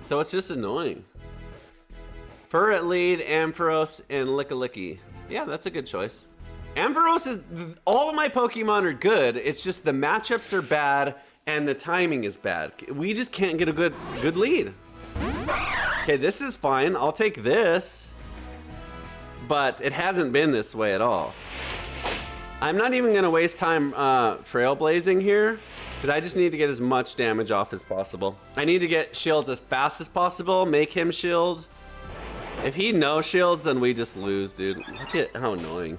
[SPEAKER 2] So it's just annoying. Fur at lead, Ampharos, and Lickalicky. Yeah, that's a good choice. Ampharos is, all of my Pokemon are good. It's just the matchups are bad and the timing is bad. We just can't get a good lead. Okay, this is fine. I'll take this. But it hasn't been this way at all. I'm not even gonna waste time trailblazing here, because I just need to get as much damage off as possible. I need to get shields as fast as possible, make him shield. If he no shields, then we just lose, dude. Look at how annoying.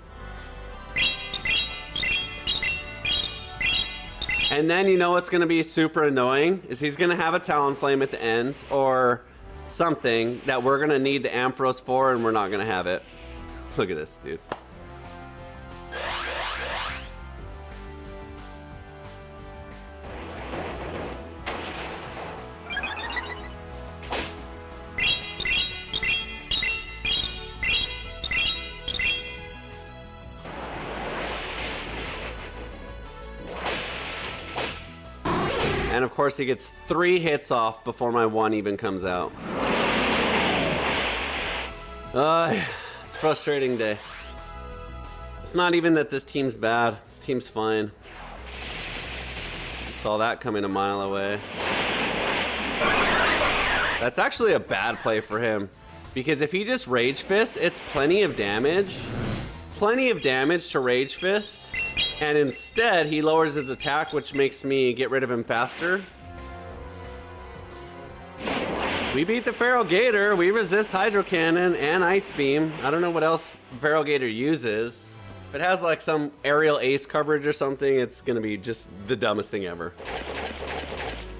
[SPEAKER 2] And then you know what's gonna be super annoying? Is he's gonna have a Talonflame at the end, or something that we're gonna need the Ampharos for, and we're not gonna have it. Look at this, dude. And of course he gets 3 hits off before my 1 even comes out. It's a frustrating day. It's not even that this team's bad. This team's fine. Saw that coming a mile away. That's actually a bad play for him. Because if he just Rage Fist, it's plenty of damage. Plenty of damage to Rage Fist. And instead, he lowers his attack, which makes me get rid of him faster. We beat the Feral Gator. We resist Hydro Cannon and Ice Beam. I don't know what else Feral Gator uses. If it has like some aerial ace coverage or something, it's gonna be just the dumbest thing ever.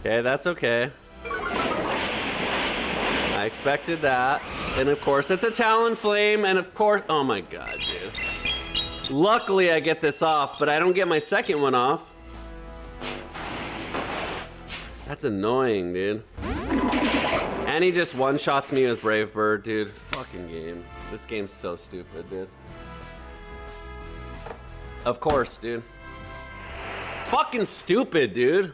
[SPEAKER 2] Okay, that's okay. I expected that. And of course, it's a Talonflame. And of course, oh my god, dude. Luckily, I get this off, but I don't get my second one off. That's annoying, dude. And he just one-shots me with Brave Bird, dude. Fucking game. This game's so stupid, dude. Of course, dude. Fucking stupid, dude.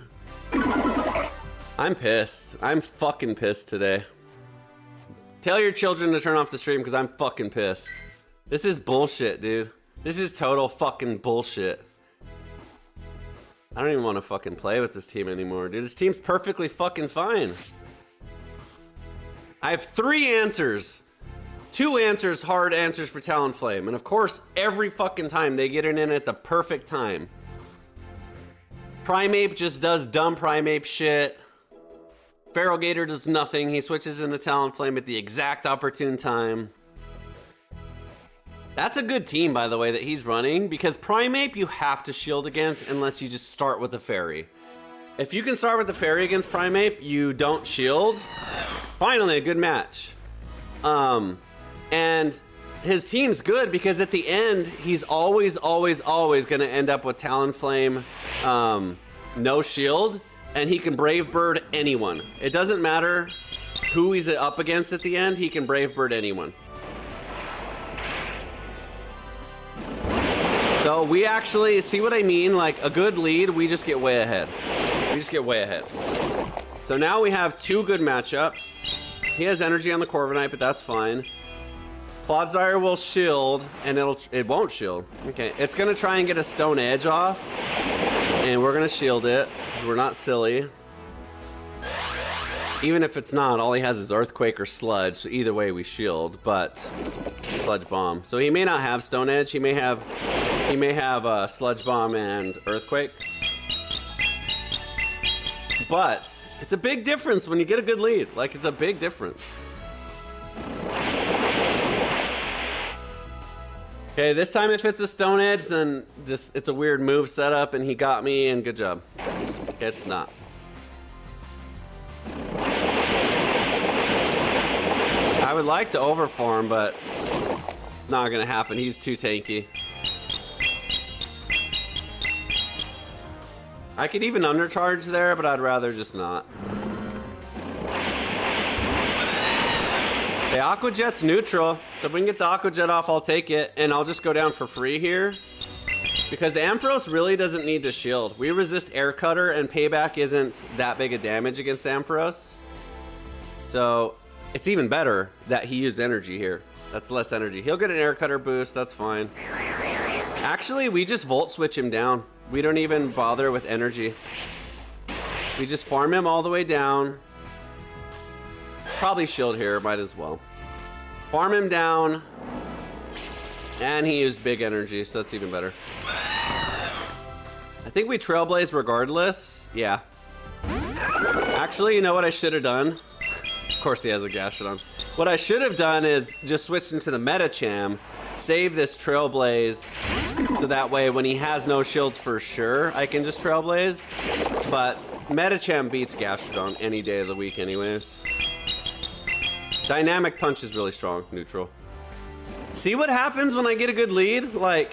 [SPEAKER 2] I'm pissed. I'm fucking pissed today. Tell your children to turn off the stream because I'm fucking pissed. This is bullshit, dude. This is total fucking bullshit. I don't even want to fucking play with this team anymore, dude. This team's perfectly fucking fine. I have 3 answers. 2 answers, hard answers for Talonflame. And of course, every fucking time they get it in at the perfect time. Primeape just does dumb Primeape shit. Ferrogator does nothing. He switches into Talonflame at the exact opportune time. That's a good team, by the way, that he's running, because Primeape you have to shield against unless you just start with the Fairy. If you can start with the Fairy against Primeape, you don't shield. Finally, a good match. And his team's good because at the end, he's always going to end up with Talonflame, no shield, and he can Brave Bird anyone. It doesn't matter who he's up against at the end, he can Brave Bird anyone. So we actually, see what I mean? Like a good lead, we just get way ahead. We just get way ahead. So now we have two good matchups. He has energy on the Corviknight, but that's fine. Clodsire will shield, and it won't shield. Okay, it's gonna try and get a Stone Edge off, and we're gonna shield it, because we're not silly. Even if it's not, all he has is Earthquake or Sludge, so either way we shield, but Sludge Bomb. So he may not have Stone Edge, he may have Sludge Bomb and Earthquake. But it's a big difference when you get a good lead. Like, it's a big difference. Okay, this time if it's a Stone Edge, then just it's a weird move setup and he got me and good job. It's not. I would like to overfarm, but it's not gonna happen. He's too tanky. I could even undercharge there, but I'd rather just not. Okay, Aqua Jet's neutral. So if we can get the Aqua Jet off, I'll take it. And I'll just go down for free here. Because the Ampharos really doesn't need to shield. We resist Air Cutter, and Payback isn't that big a damage against Ampharos. So it's even better that he used energy here. That's less energy. He'll get an Air Cutter boost, that's fine. Actually, we just Volt Switch him down. We don't even bother with energy. We just farm him all the way down. Probably shield here, might as well. Farm him down. And he used big energy, so that's even better. I think we Trailblaze regardless. Yeah. Actually, you know what I should have done? Of course he has a Gastrodon. What I should have done is just switched into the Medicham, save this Trailblaze, so that way when he has no shields for sure, I can just Trailblaze. But Medicham beats Gastrodon any day of the week anyways. Dynamic Punch is really strong, neutral. See what happens when I get a good lead? Like,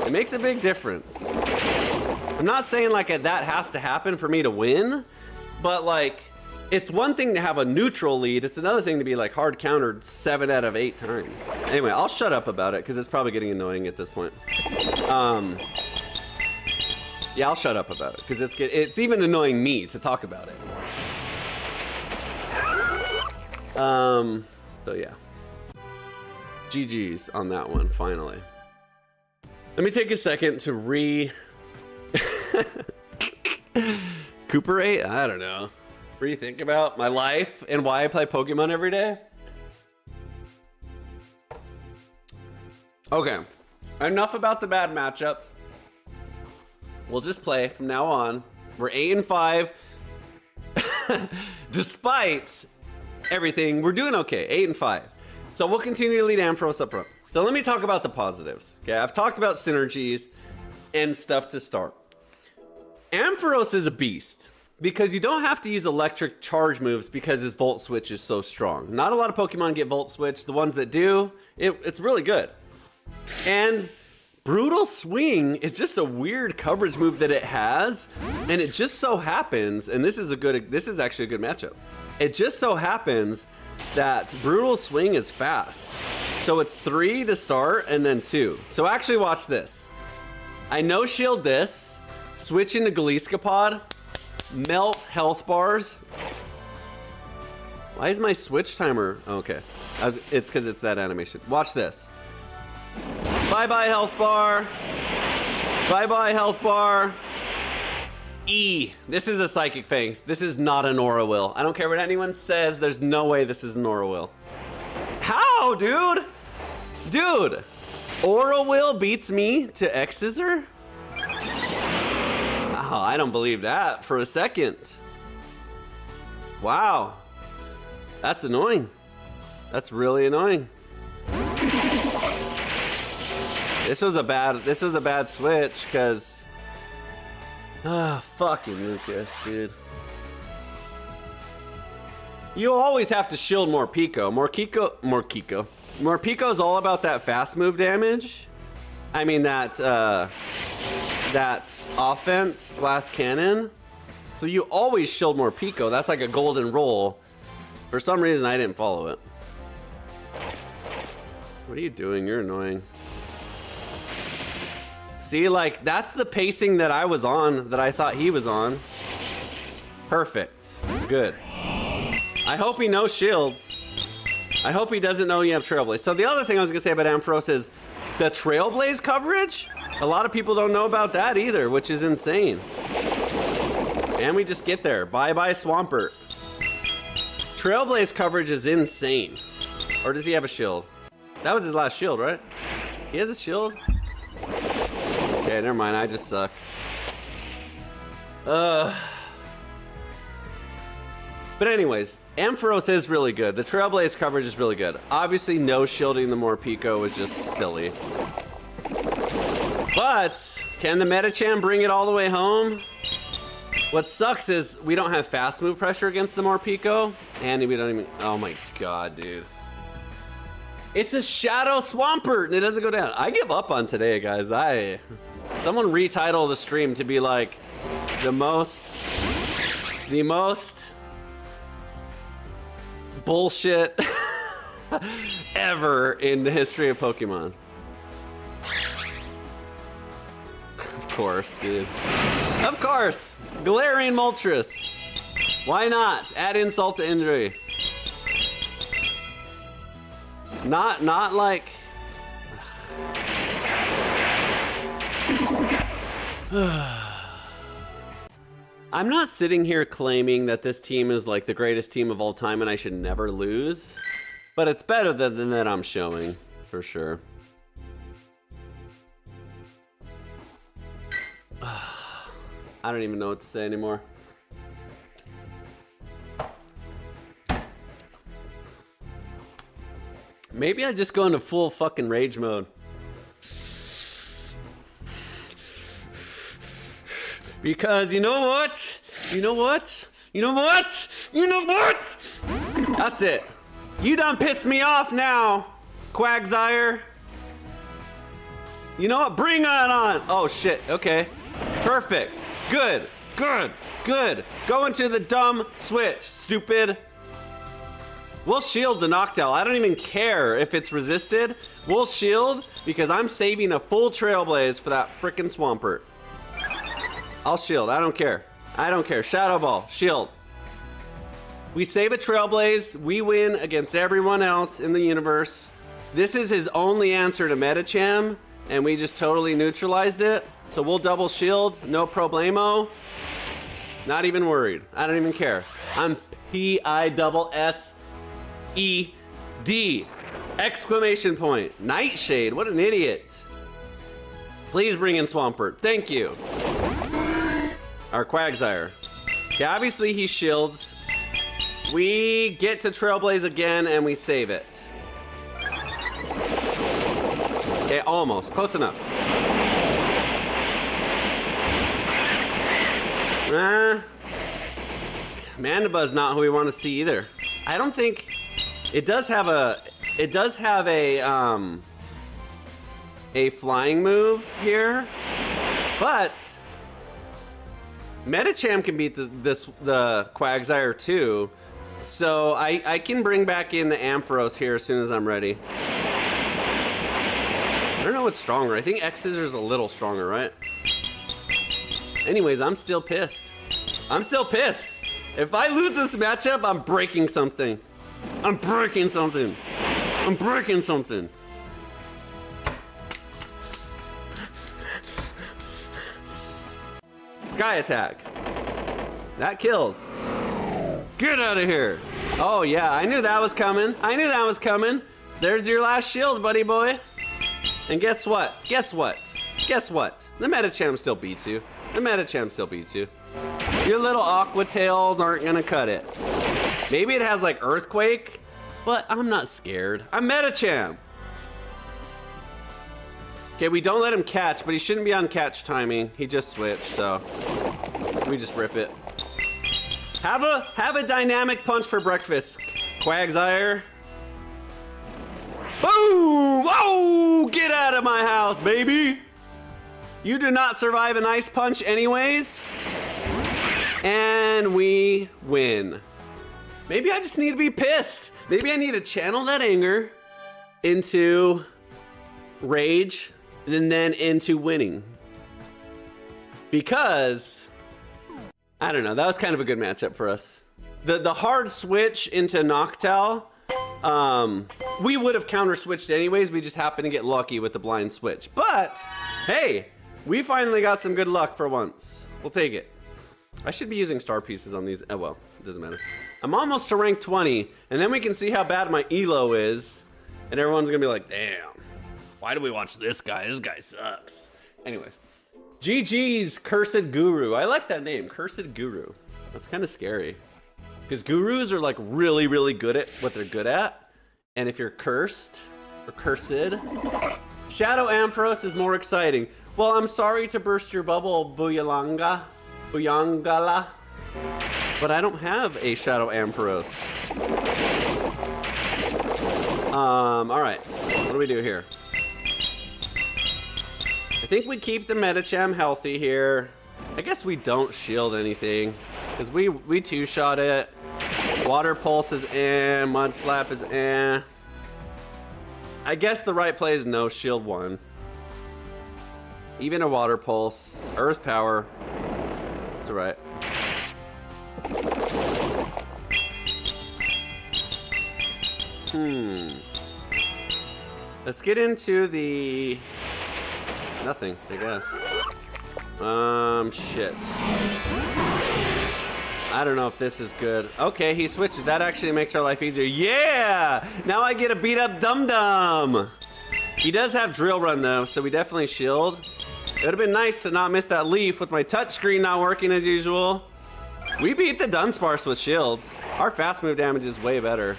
[SPEAKER 2] it makes a big difference. I'm not saying like that has to happen for me to win, but like, it's one thing to have a neutral lead. It's another thing to be like hard countered 7 out of 8 times. Anyway, I'll shut up about it because it's probably getting annoying at this point. Yeah, I'll shut up about it because it's even annoying me to talk about it. So yeah. GG's on that one, finally. Let me take a second to recuperate? I don't know. Rethink about my life and why I play Pokemon every day. Okay, enough about the bad matchups. We'll just play from now on. We're 8-5. Despite everything, we're doing okay. 8-5. So we'll continue to lead Ampharos up front. So let me talk about the positives. Okay, I've talked about synergies and stuff to start. Ampharos is a beast because you don't have to use electric charge moves because his Volt Switch is so strong. Not a lot of Pokemon get Volt Switch. The ones that do, it's really good. And Brutal Swing is just a weird coverage move that it has, and it just so happens, and this is actually a good matchup. It just so happens that Brutal Swing is fast. So it's 3 to start and then 2. So actually watch this. I no shield this, switch into Galiscapod, melt health bars. Why is my switch timer? Okay, it's because it's that animation. Watch this. Bye-bye health bar. Bye-bye health bar. E. This is a Psychic Fangs. This is not an Aura Will. I don't care what anyone says. There's no way this is an Aura Will. How, dude? Dude. Aura Will beats me to X-Scissor? Oh, I don't believe that for a second. Wow. That's annoying. That's really annoying. This was a bad switch, because fucking Lucas, dude. You always have to shield Morpeko. Morpeko is all about that fast move damage. I mean that offense, glass cannon. So you always shield Morpeko. That's like a golden rule. For some reason, I didn't follow it. What are you doing? You're annoying. See, like, that's the pacing that I was on, that I thought he was on. Perfect. Good. I hope he knows shields. I hope he doesn't know you have Trailblaze. So the other thing I was gonna say about Ampharos is the Trailblaze coverage. A lot of people don't know about that either, which is insane. And we just get there. Bye-bye Swampert. Trailblaze coverage is insane. Or does he have a shield? That was his last shield, right? He has a shield? Okay, never mind. I just suck. But anyways, Ampharos is really good. The Trailblaze coverage is really good. Obviously, no shielding the Morpeko is just silly. But can the Medicham bring it all the way home? What sucks is we don't have fast move pressure against the Morpeko, and we don't even. Oh my god, dude! It's a Shadow Swampert, and it doesn't go down. I give up on today, guys. Someone retitle the stream to be like the most bullshit ever in the history of Pokemon. Of course, dude. Of course. Galarian Moltres. Why not? Add insult to injury. Not like. I'm not sitting here claiming that this team is like the greatest team of all time and I should never lose, but it's better than that I'm showing, for sure. I don't even know what to say anymore. Maybe I just go into full fucking rage mode. Because you know what? You know what? You know what? You know what? That's it. You done pissed me off now, Quagsire. You know what? Bring it on. Oh shit. Okay. Perfect. Good. Good. Good. Go into the dumb switch, stupid. We'll shield the Noctowl. I don't even care if it's resisted. We'll shield because I'm saving a full Trailblaze for that frickin' Swampert. I'll shield. I don't care. I don't care. Shadow Ball. Shield. We save a Trailblaze. We win against everyone else in the universe. This is his only answer to Medicham, and we just totally neutralized it. So we'll double shield. No problemo. Not even worried. I don't even care. I'm P-I-S-S-E-D. Exclamation point. Nightshade. What an idiot. Please bring in Swampert. Thank you. Our Quagsire. Okay, obviously he shields. We get to Trailblaze again and we save it. Okay, almost. Close enough. Mandibuzz not who we want to see either. I don't think it does have a flying move here, but Medicham can beat the Quagsire too, so I can bring back in the Ampharos here as soon as I'm ready. I don't know what's stronger. I think X-Scissors is a little stronger, right? Anyways, I'm still pissed. I'm still pissed. If I lose this matchup, I'm breaking something. I'm breaking something. I'm breaking something. Sky Attack. That kills. Get out of here. Oh yeah, I knew that was coming. I knew that was coming. There's your last shield, buddy boy. And guess what? Guess what? Guess what? The Medicham still beats you. The Medicham still beats you. Your little Aqua Tails aren't gonna cut it. Maybe it has like Earthquake, but I'm not scared. I'm Medicham. Okay, we don't let him catch, but he shouldn't be on catch timing. He just switched, so we just rip it. Have a dynamic punch for breakfast, Quagsire. Boom! Oh, get out of my house, baby! You do not survive an ice punch anyways. And we win. Maybe I just need to be pissed. Maybe I need to channel that anger into rage and then into winning. Because, I don't know, that was kind of a good matchup for us. The hard switch into Noctowl, we would have counter switched anyways. We just happened to get lucky with the blind switch. But, hey, we finally got some good luck for once. We'll take it. I should be using star pieces on these. Oh, well, it doesn't matter. I'm almost to rank 20, and then we can see how bad my elo is. And everyone's gonna be like, damn, why do we watch this guy? This guy sucks. Anyways, GG's Cursed Guru. I like that name, Cursed Guru. That's kind of scary. Because gurus are like really, really good at what they're good at. And if you're cursed or cursed, Shadow Ampharos is more exciting. Well, I'm sorry to burst your bubble, Buyangala. But I don't have a Shadow Ampharos. All right, what do we do here? I think we keep the Medicham healthy here. I guess we don't shield anything because we two-shot it. Water Pulse is Mud Slap is I guess the right play is no shield one. Even a Water Pulse, Earth Power. It's alright. Let's get into the nothing, I guess. Shit. I don't know if this is good. Okay, he switches. That actually makes our life easier. Yeah! Now I get a beat up Dum Dum. He does have Drill Run though, so we definitely shield. It would have been nice to not miss that leaf with my touchscreen not working as usual. We beat the Dunsparce with shields. Our fast move damage is way better.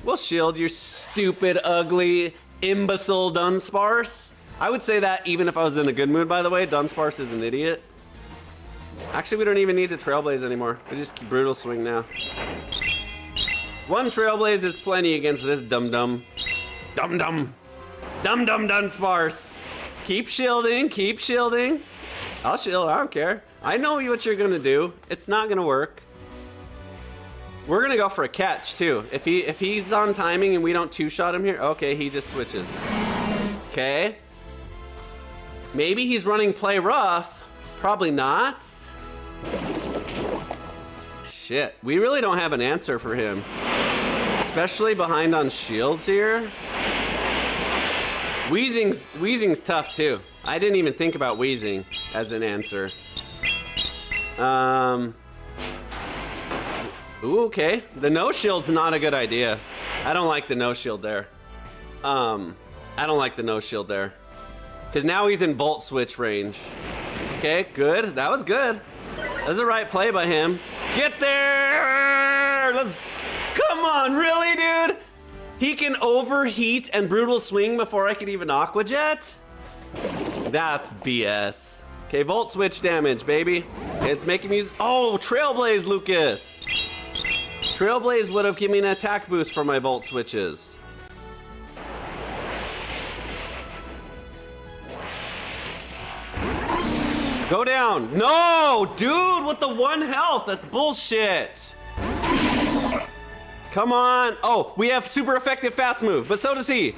[SPEAKER 2] We'll shield your stupid, ugly, imbecile Dunsparce. I would say that even if I was in a good mood, by the way. Dunsparce is an idiot. Actually, we don't even need to Trailblaze anymore. We just keep Brutal Swing now. One Trailblaze is plenty against this dum-dum. Dum-dum. Dum-dum Dunsparce. Keep shielding, keep shielding. I'll shield, I don't care. I know what you're gonna do. It's not gonna work. We're gonna go for a catch too. If he's on timing and we don't two-shot him here, okay, he just switches. Okay. Maybe he's running Play Rough. Probably not. Shit, we really don't have an answer for him. Especially behind on shields here. Wheezing's tough too. I didn't even think about Wheezing as an answer. Ooh, okay. The no shield's not a good idea. I don't like the no shield there. I don't like the no shield there. Because now he's in Volt Switch range. Okay, good. That was good. That was the right play by him. Get there! Let's... Come on, really, dude? He can overheat and Brutal Swing before I can even Aqua Jet? That's BS. Okay, Volt Switch damage, baby. It's making me use... Oh, Trailblaze, Lucas! Trailblaze would have given me an attack boost for my Volt Switches. Go down. No, dude, with the 1 health. That's bullshit. Come on. Oh, we have super effective fast move, but so does he.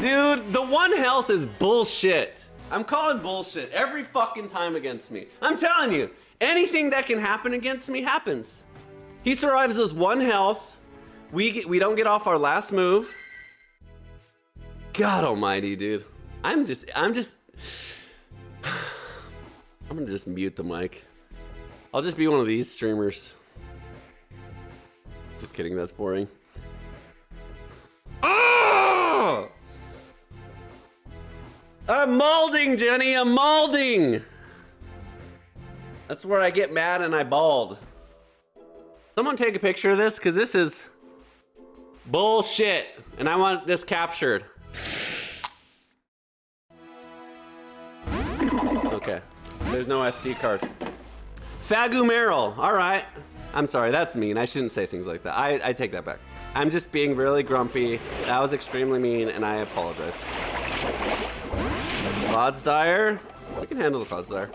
[SPEAKER 2] Dude, the 1 health is bullshit. I'm calling bullshit every fucking time against me. I'm telling you, anything that can happen against me happens. He survives with 1 health. We don't get off our last move. God almighty, dude. I'm gonna just mute the mic. I'll just be one of these streamers. Just kidding, that's boring. Oh! I'm molding, Jenny, I'm molding! That's where I get mad and I bald. Someone take a picture of this, because this is bullshit. And I want this captured. Okay. There's no SD card. Fagumerl. All right. I'm sorry, that's mean. I shouldn't say things like that. I take that back. I'm just being really grumpy. That was extremely mean, and I apologize. Clodsdire. We can handle the Clodsdire.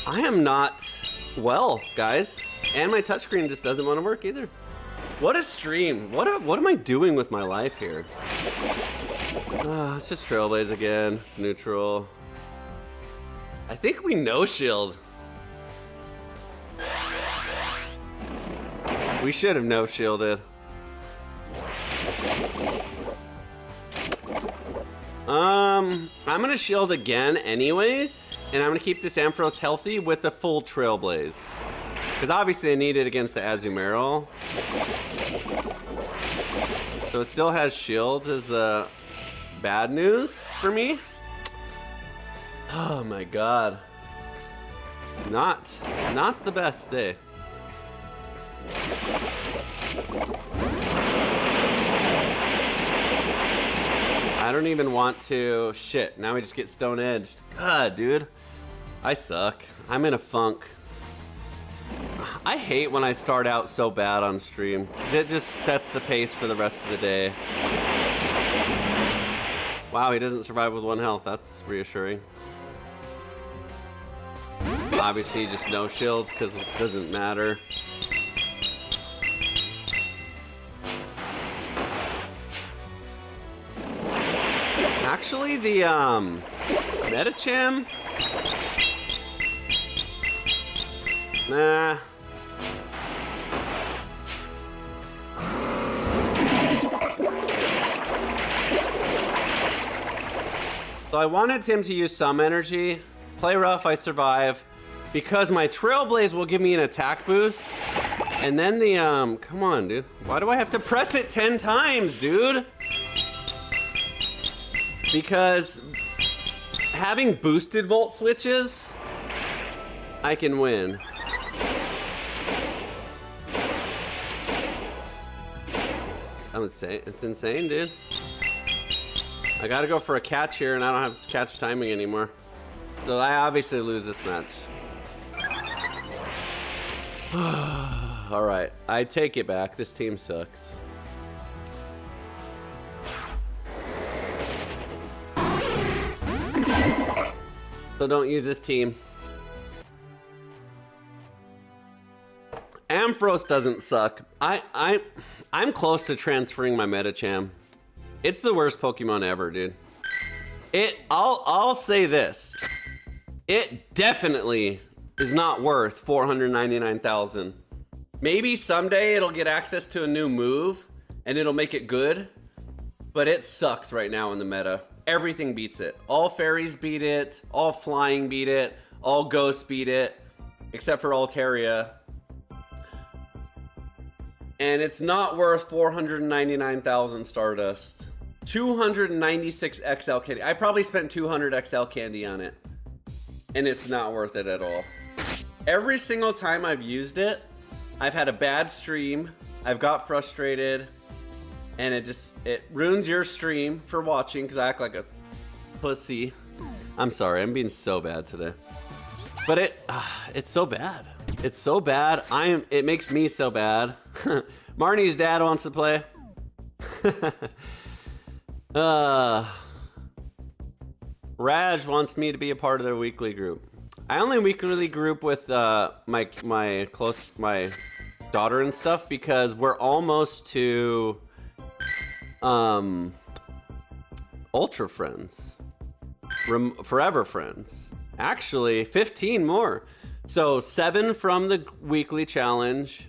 [SPEAKER 2] I am not well, guys. And my touchscreen just doesn't want to work either. What a stream. What am I doing with my life here? It's just Trailblaze again. It's neutral. I think we no shield. We should have no shielded. I'm gonna shield again anyways, and I'm gonna keep this Ampharos healthy with the full Trailblaze. Because obviously I need it against the Azumarill. So it still has shields as the bad news for me. Oh my god. Not the best day. I don't even want to. Shit, now we just get stone edged. God, dude. I suck. I'm in a funk. I hate when I start out so bad on stream. It just sets the pace for the rest of the day. Wow, he doesn't survive with 1 health. That's reassuring. Obviously, just no shields because it doesn't matter. Actually, the Medicham. Nah. So I wanted him to use some energy. Play rough, I survive. Because my Trailblaze will give me an attack boost. And then the, come on, dude. Why do I have to press it 10 times, dude? Because having boosted volt switches, I can win. It's insane, dude. I gotta go for a catch here, and I don't have catch timing anymore. So I obviously lose this match. Alright, I take it back. This team sucks. So don't use this team. Ampharos doesn't suck. I'm close to transferring my Medicham. It's the worst Pokemon ever, dude. I'll say this. It definitely is not worth 499,000. Maybe someday it'll get access to a new move and it'll make it good, but it sucks right now in the meta. Everything beats it. All fairies beat it, all flying beat it, all ghosts beat it, except for Altaria. And it's not worth 499,000 Stardust. 296 XL candy. I probably spent 200 XL candy on it. And it's not worth it at all. Every single time I've used it, I've had a bad stream. I've got frustrated. And it ruins your stream for watching because I act like a pussy. I'm sorry, I'm being so bad today. But it's so bad. It's so bad. It makes me so bad. Marnie's dad wants to play. Raj wants me to be a part of their weekly group. I only weekly group with my daughter and stuff because we're almost to ultra friends, forever friends. Actually, 15 more. So 7 from the weekly challenge,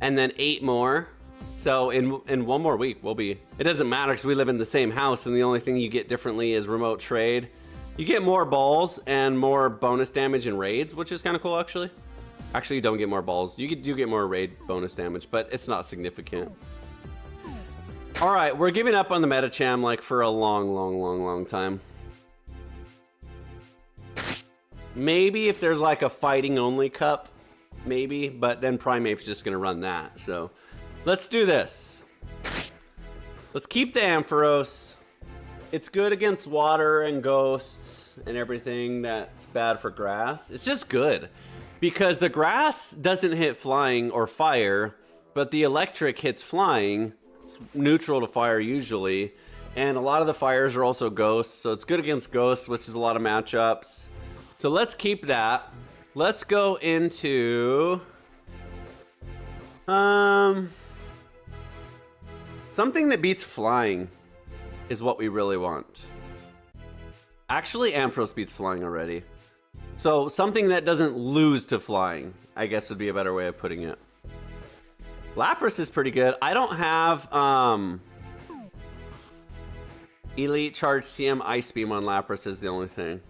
[SPEAKER 2] and then 8 more. So in 1 more week, we'll be. It doesn't matter because we live in the same house, and the only thing you get differently is remote trade. You get more balls and more bonus damage in raids, which is kind of cool, actually. Actually, you don't get more balls. You get more raid bonus damage, but it's not significant. All right, we're giving up on the Medicham like for a long time. Maybe if there's like a fighting only cup, maybe, but then Primeape's just gonna run that. So let's do this. Let's keep the Ampharos. It's good against water and ghosts and everything that's bad for grass. It's just good because the grass doesn't hit flying or fire, but the electric hits flying. It's neutral to fire usually. And a lot of the fires are also ghosts, so it's good against ghosts, which is a lot of matchups. So let's keep that. Let's go into something that beats flying is what we really want. Actually, Ampharos beats flying already. So something that doesn't lose to flying, I guess would be a better way of putting it. Lapras is pretty good. I don't have Elite Charge TM Ice Beam on Lapras is the only thing.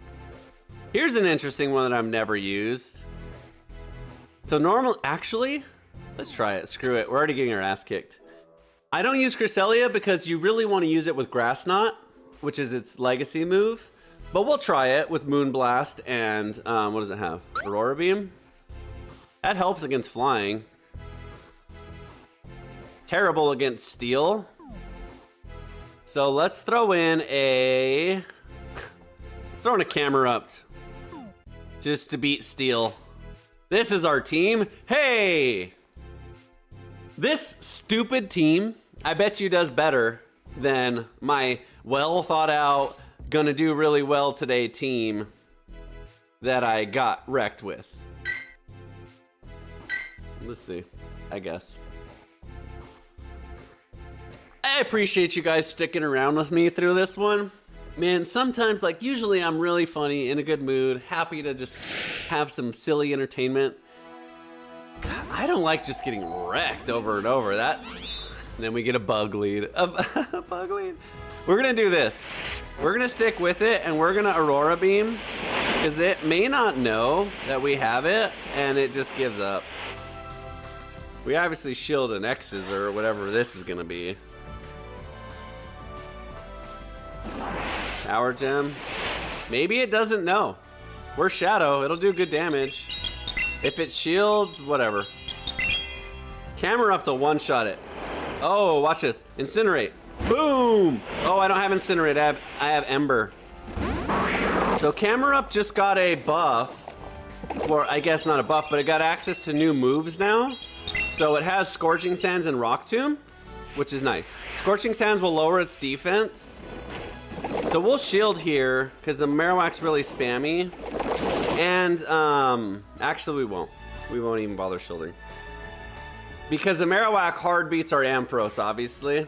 [SPEAKER 2] Here's an interesting one that I've never used. So actually, let's try it. Screw it. We're already getting our ass kicked. I don't use Cresselia because you really want to use it with Grass Knot, which is its legacy move. But we'll try it with Moonblast and, what does it have? Aurora Beam? That helps against flying. Terrible against Steel. So let's throw in let's throw in a Camerupt. Just to beat Steel. This is our team. Hey! This stupid team, I bet you does better than my well thought out, gonna do really well today team that I got wrecked with. Let's see, I guess. I appreciate you guys sticking around with me through this one. Man, sometimes, like, usually I'm really funny, in a good mood, happy to just have some silly entertainment. God, I don't like just getting wrecked over and over. And then we get a bug lead. A bug lead. We're gonna do this. We're gonna stick with it, and we're gonna Aurora Beam, because it may not know that we have it, and it just gives up. We obviously shield an X's or whatever this is gonna be. Power Gem. Maybe it doesn't know. We're Shadow. It'll do good damage. If it shields, whatever. Camerupt to one-shot it. Oh, watch this. Incinerate. Boom! Oh, I don't have Incinerate. I have Ember. So Camerupt just got a buff. Or I guess not a buff, but it got access to new moves now. So it has Scorching Sands and Rock Tomb, which is nice. Scorching Sands will lower its defense. So we'll shield here, because the Marowak's really spammy. And, actually we won't. We won't even bother shielding. Because the Marowak hard beats our Ampharos, obviously.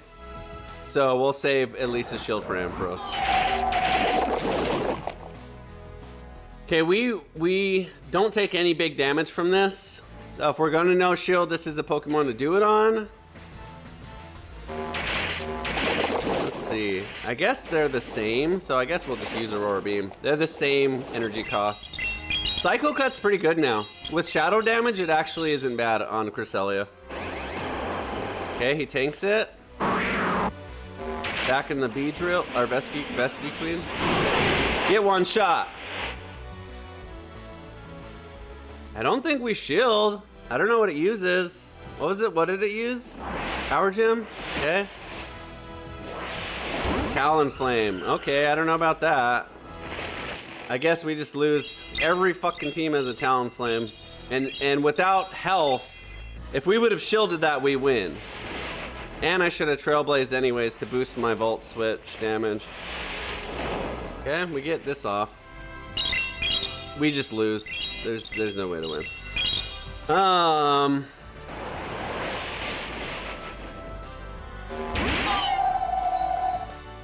[SPEAKER 2] So we'll save at least a shield for Ampharos. Okay, we don't take any big damage from this. So if we're gonna no shield, this is a Pokemon to do it on. See. I guess they're the same, so I guess we'll just use Aurora Beam. They're the same energy cost. Psycho Cut's pretty good now. With shadow damage, it actually isn't bad on Cresselia. Okay, he tanks it. Back in the Beedrill, or Vespi Queen. Get one shot. I don't think we shield. I don't know what it uses. What was it? What did it use? Power Gem? Okay. Talonflame. Okay, I don't know about that. I guess we just lose. Every fucking team has a Talonflame. And without health, if we would have shielded that, we win. And I should have Trailblazed anyways to boost my Volt Switch damage. Okay, we get this off. We just lose. There's no way to win.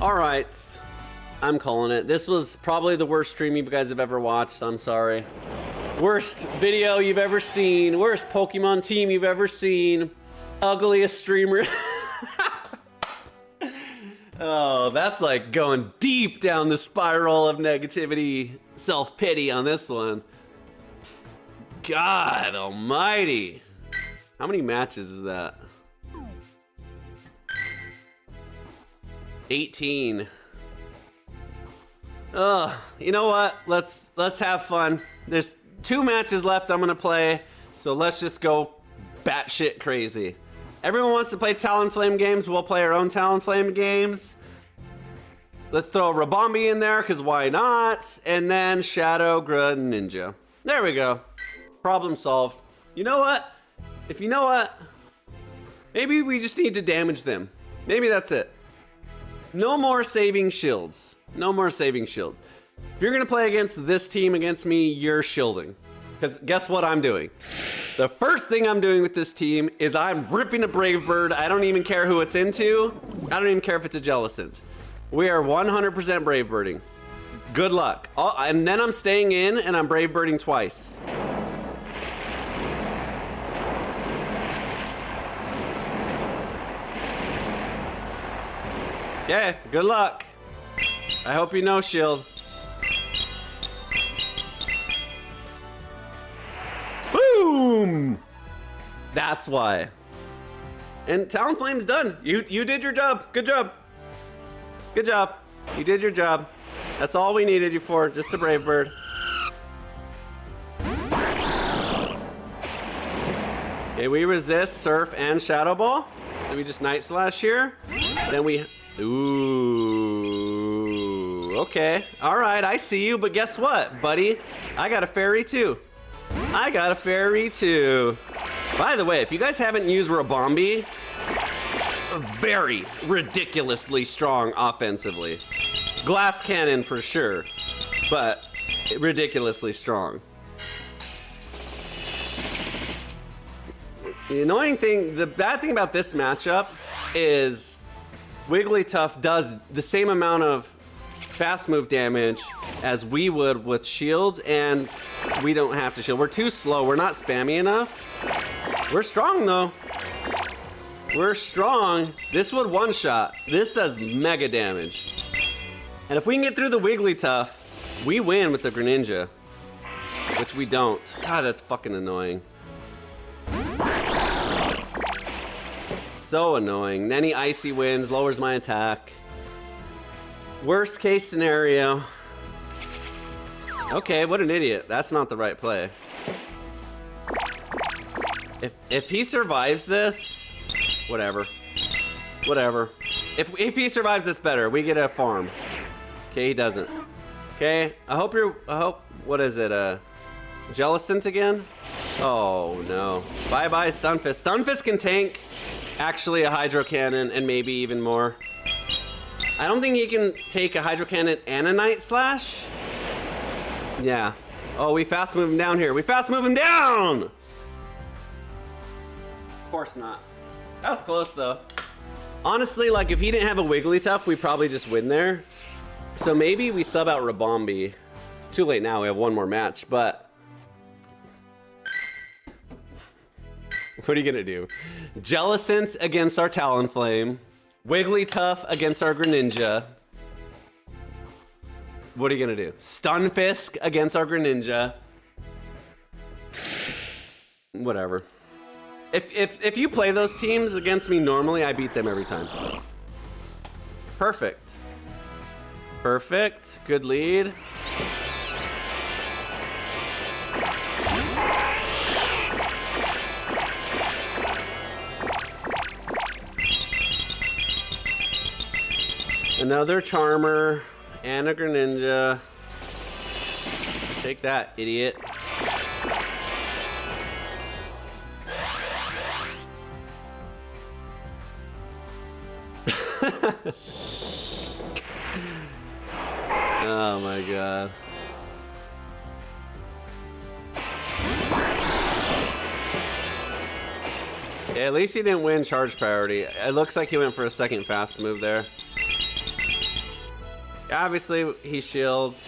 [SPEAKER 2] Alright, I'm calling it. This was probably the worst stream you guys have ever watched. I'm sorry. Worst video you've ever seen. Worst Pokemon team you've ever seen. Ugliest streamer. Oh, that's like going deep down the spiral of negativity, self-pity on this one. God almighty. How many matches is that? 18. You know what? Let's have fun. There's 2 matches left I'm gonna play, so let's just go batshit crazy. Everyone wants to play Talonflame games. We'll play our own Talonflame games. Let's throw Rabombi in there, because why not? And then Shadow Greninja. There we go. Problem solved. You know what? Maybe we just need to damage them. Maybe that's it. No more saving shields. No more saving shields. If you're gonna play against this team against me, you're shielding. Because guess what I'm doing? The first thing I'm doing with this team is I'm ripping a Brave Bird. I don't even care who it's into. I don't even care if it's a Jellicent. We are 100% Brave Birding. Good luck. Oh, and then I'm staying in and I'm Brave Birding twice. Okay, good luck. I hope you know shield. Boom! That's why. And Talonflame's done. You did your job. Good job. Good job. You did your job. That's all we needed you for, just a Brave Bird. Okay, we resist Surf and Shadow Ball. So we just Night Slash here. Then we... Ooh. Okay. All right, I see you, but guess what, buddy? I got a fairy too. I got a fairy too. By the way, if you guys haven't used Rabombi, very ridiculously strong offensively. Glass cannon for sure, but ridiculously strong. The annoying thing, the bad thing about this matchup is Wigglytuff does the same amount of fast move damage as we would with shields, and we don't have to shield. We're too slow. We're not spammy enough. We're strong though. We're strong. This would one-shot. This does mega damage. And if we can get through the Wigglytuff, we win with the Greninja. Which we don't. God, that's fucking annoying. So annoying. Any Icy wins, lowers my attack. Worst case scenario. Okay, what an idiot. That's not the right play. If he survives this... Whatever. Whatever. If he survives this better, we get a farm. Okay, he doesn't. Okay, I hope... What is it, Jellicent again? Oh, no. Bye-bye, Stunfisk. Stunfisk can tank, actually, a Hydro Cannon, and maybe even more. I don't think he can take a Hydro Cannon and a Night Slash. Yeah. Oh, we fast move him down here. We fast move him down! Of course not. That was close, though. Honestly, like, if he didn't have a Wigglytuff, we probably just win there. So maybe we sub out Rabombi. It's too late now. We have one more match, but... What are you gonna do? Jellicent against our Talonflame. Wigglytuff against our Greninja. What are you gonna do? Stunfisk against our Greninja. Whatever. If you play those teams against me normally, I beat them every time. Perfect. Perfect. Good lead. Another Charmer and a Greninja. Take that, idiot. Oh my god. Yeah, at least he didn't win charge priority. It looks like he went for a second fast move there. Obviously, he shields.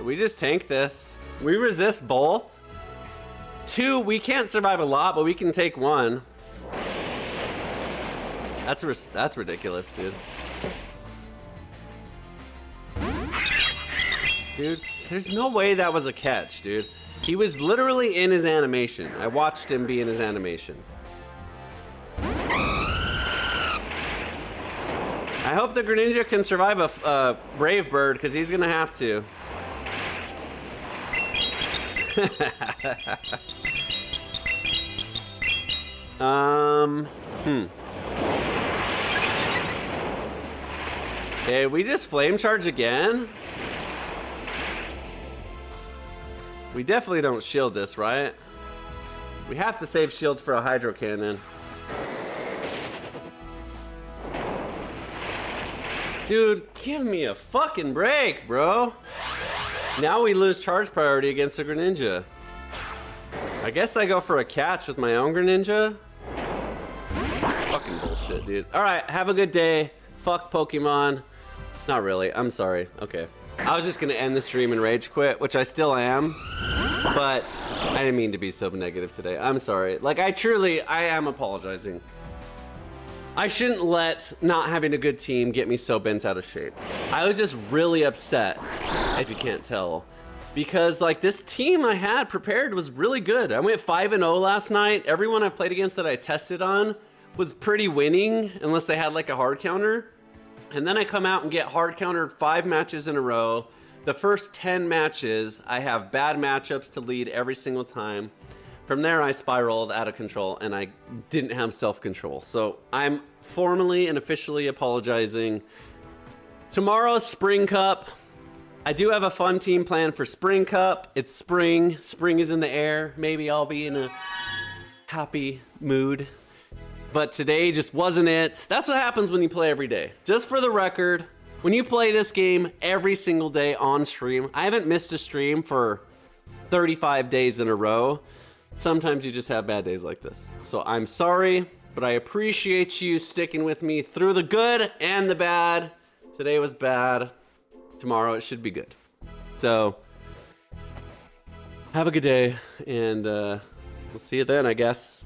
[SPEAKER 2] We just tank this. We resist both. 2, we can't survive a lot, but we can take 1. That's ridiculous, dude. Dude, there's no way that was a catch, dude. He was literally in his animation. I watched him be in his animation. I hope the Greninja can survive a Brave Bird, because he's gonna have to. Hey, we just flame charge again? We definitely don't shield this, right? We have to save shields for a Hydro Cannon. Dude, give me a fucking break, bro. Now we lose charge priority against the Greninja. I guess I go for a catch with my own Greninja. Fucking bullshit, dude. Alright, have a good day. Fuck Pokemon. Not really, I'm sorry. Okay. I was just gonna end the stream and rage quit, which I still am. But I didn't mean to be so negative today. I'm sorry. Like, I am apologizing. I shouldn't let not having a good team get me so bent out of shape. I was just really upset, if you can't tell. Because, like, this team I had prepared was really good. I went 5-0 last night. Everyone I played against that I tested on was pretty winning, unless they had, like, a hard counter. And then I come out and get hard countered 5 matches in a row. The first 10 matches, I have bad matchups to lead every single time. From there, I spiraled out of control, and I didn't have self-control. So I'm formally and officially apologizing. Tomorrow's Spring Cup. I do have a fun team plan for Spring Cup. It's spring. Spring is in the air. Maybe I'll be in a happy mood. But today just wasn't it. That's what happens when you play every day. Just for the record, when you play this game every single day on stream, I haven't missed a stream for 35 days in a row. Sometimes you just have bad days like this. So I'm sorry, but I appreciate you sticking with me through the good and the bad. Today was bad. Tomorrow it should be good. So have a good day, and we'll see you then, I guess.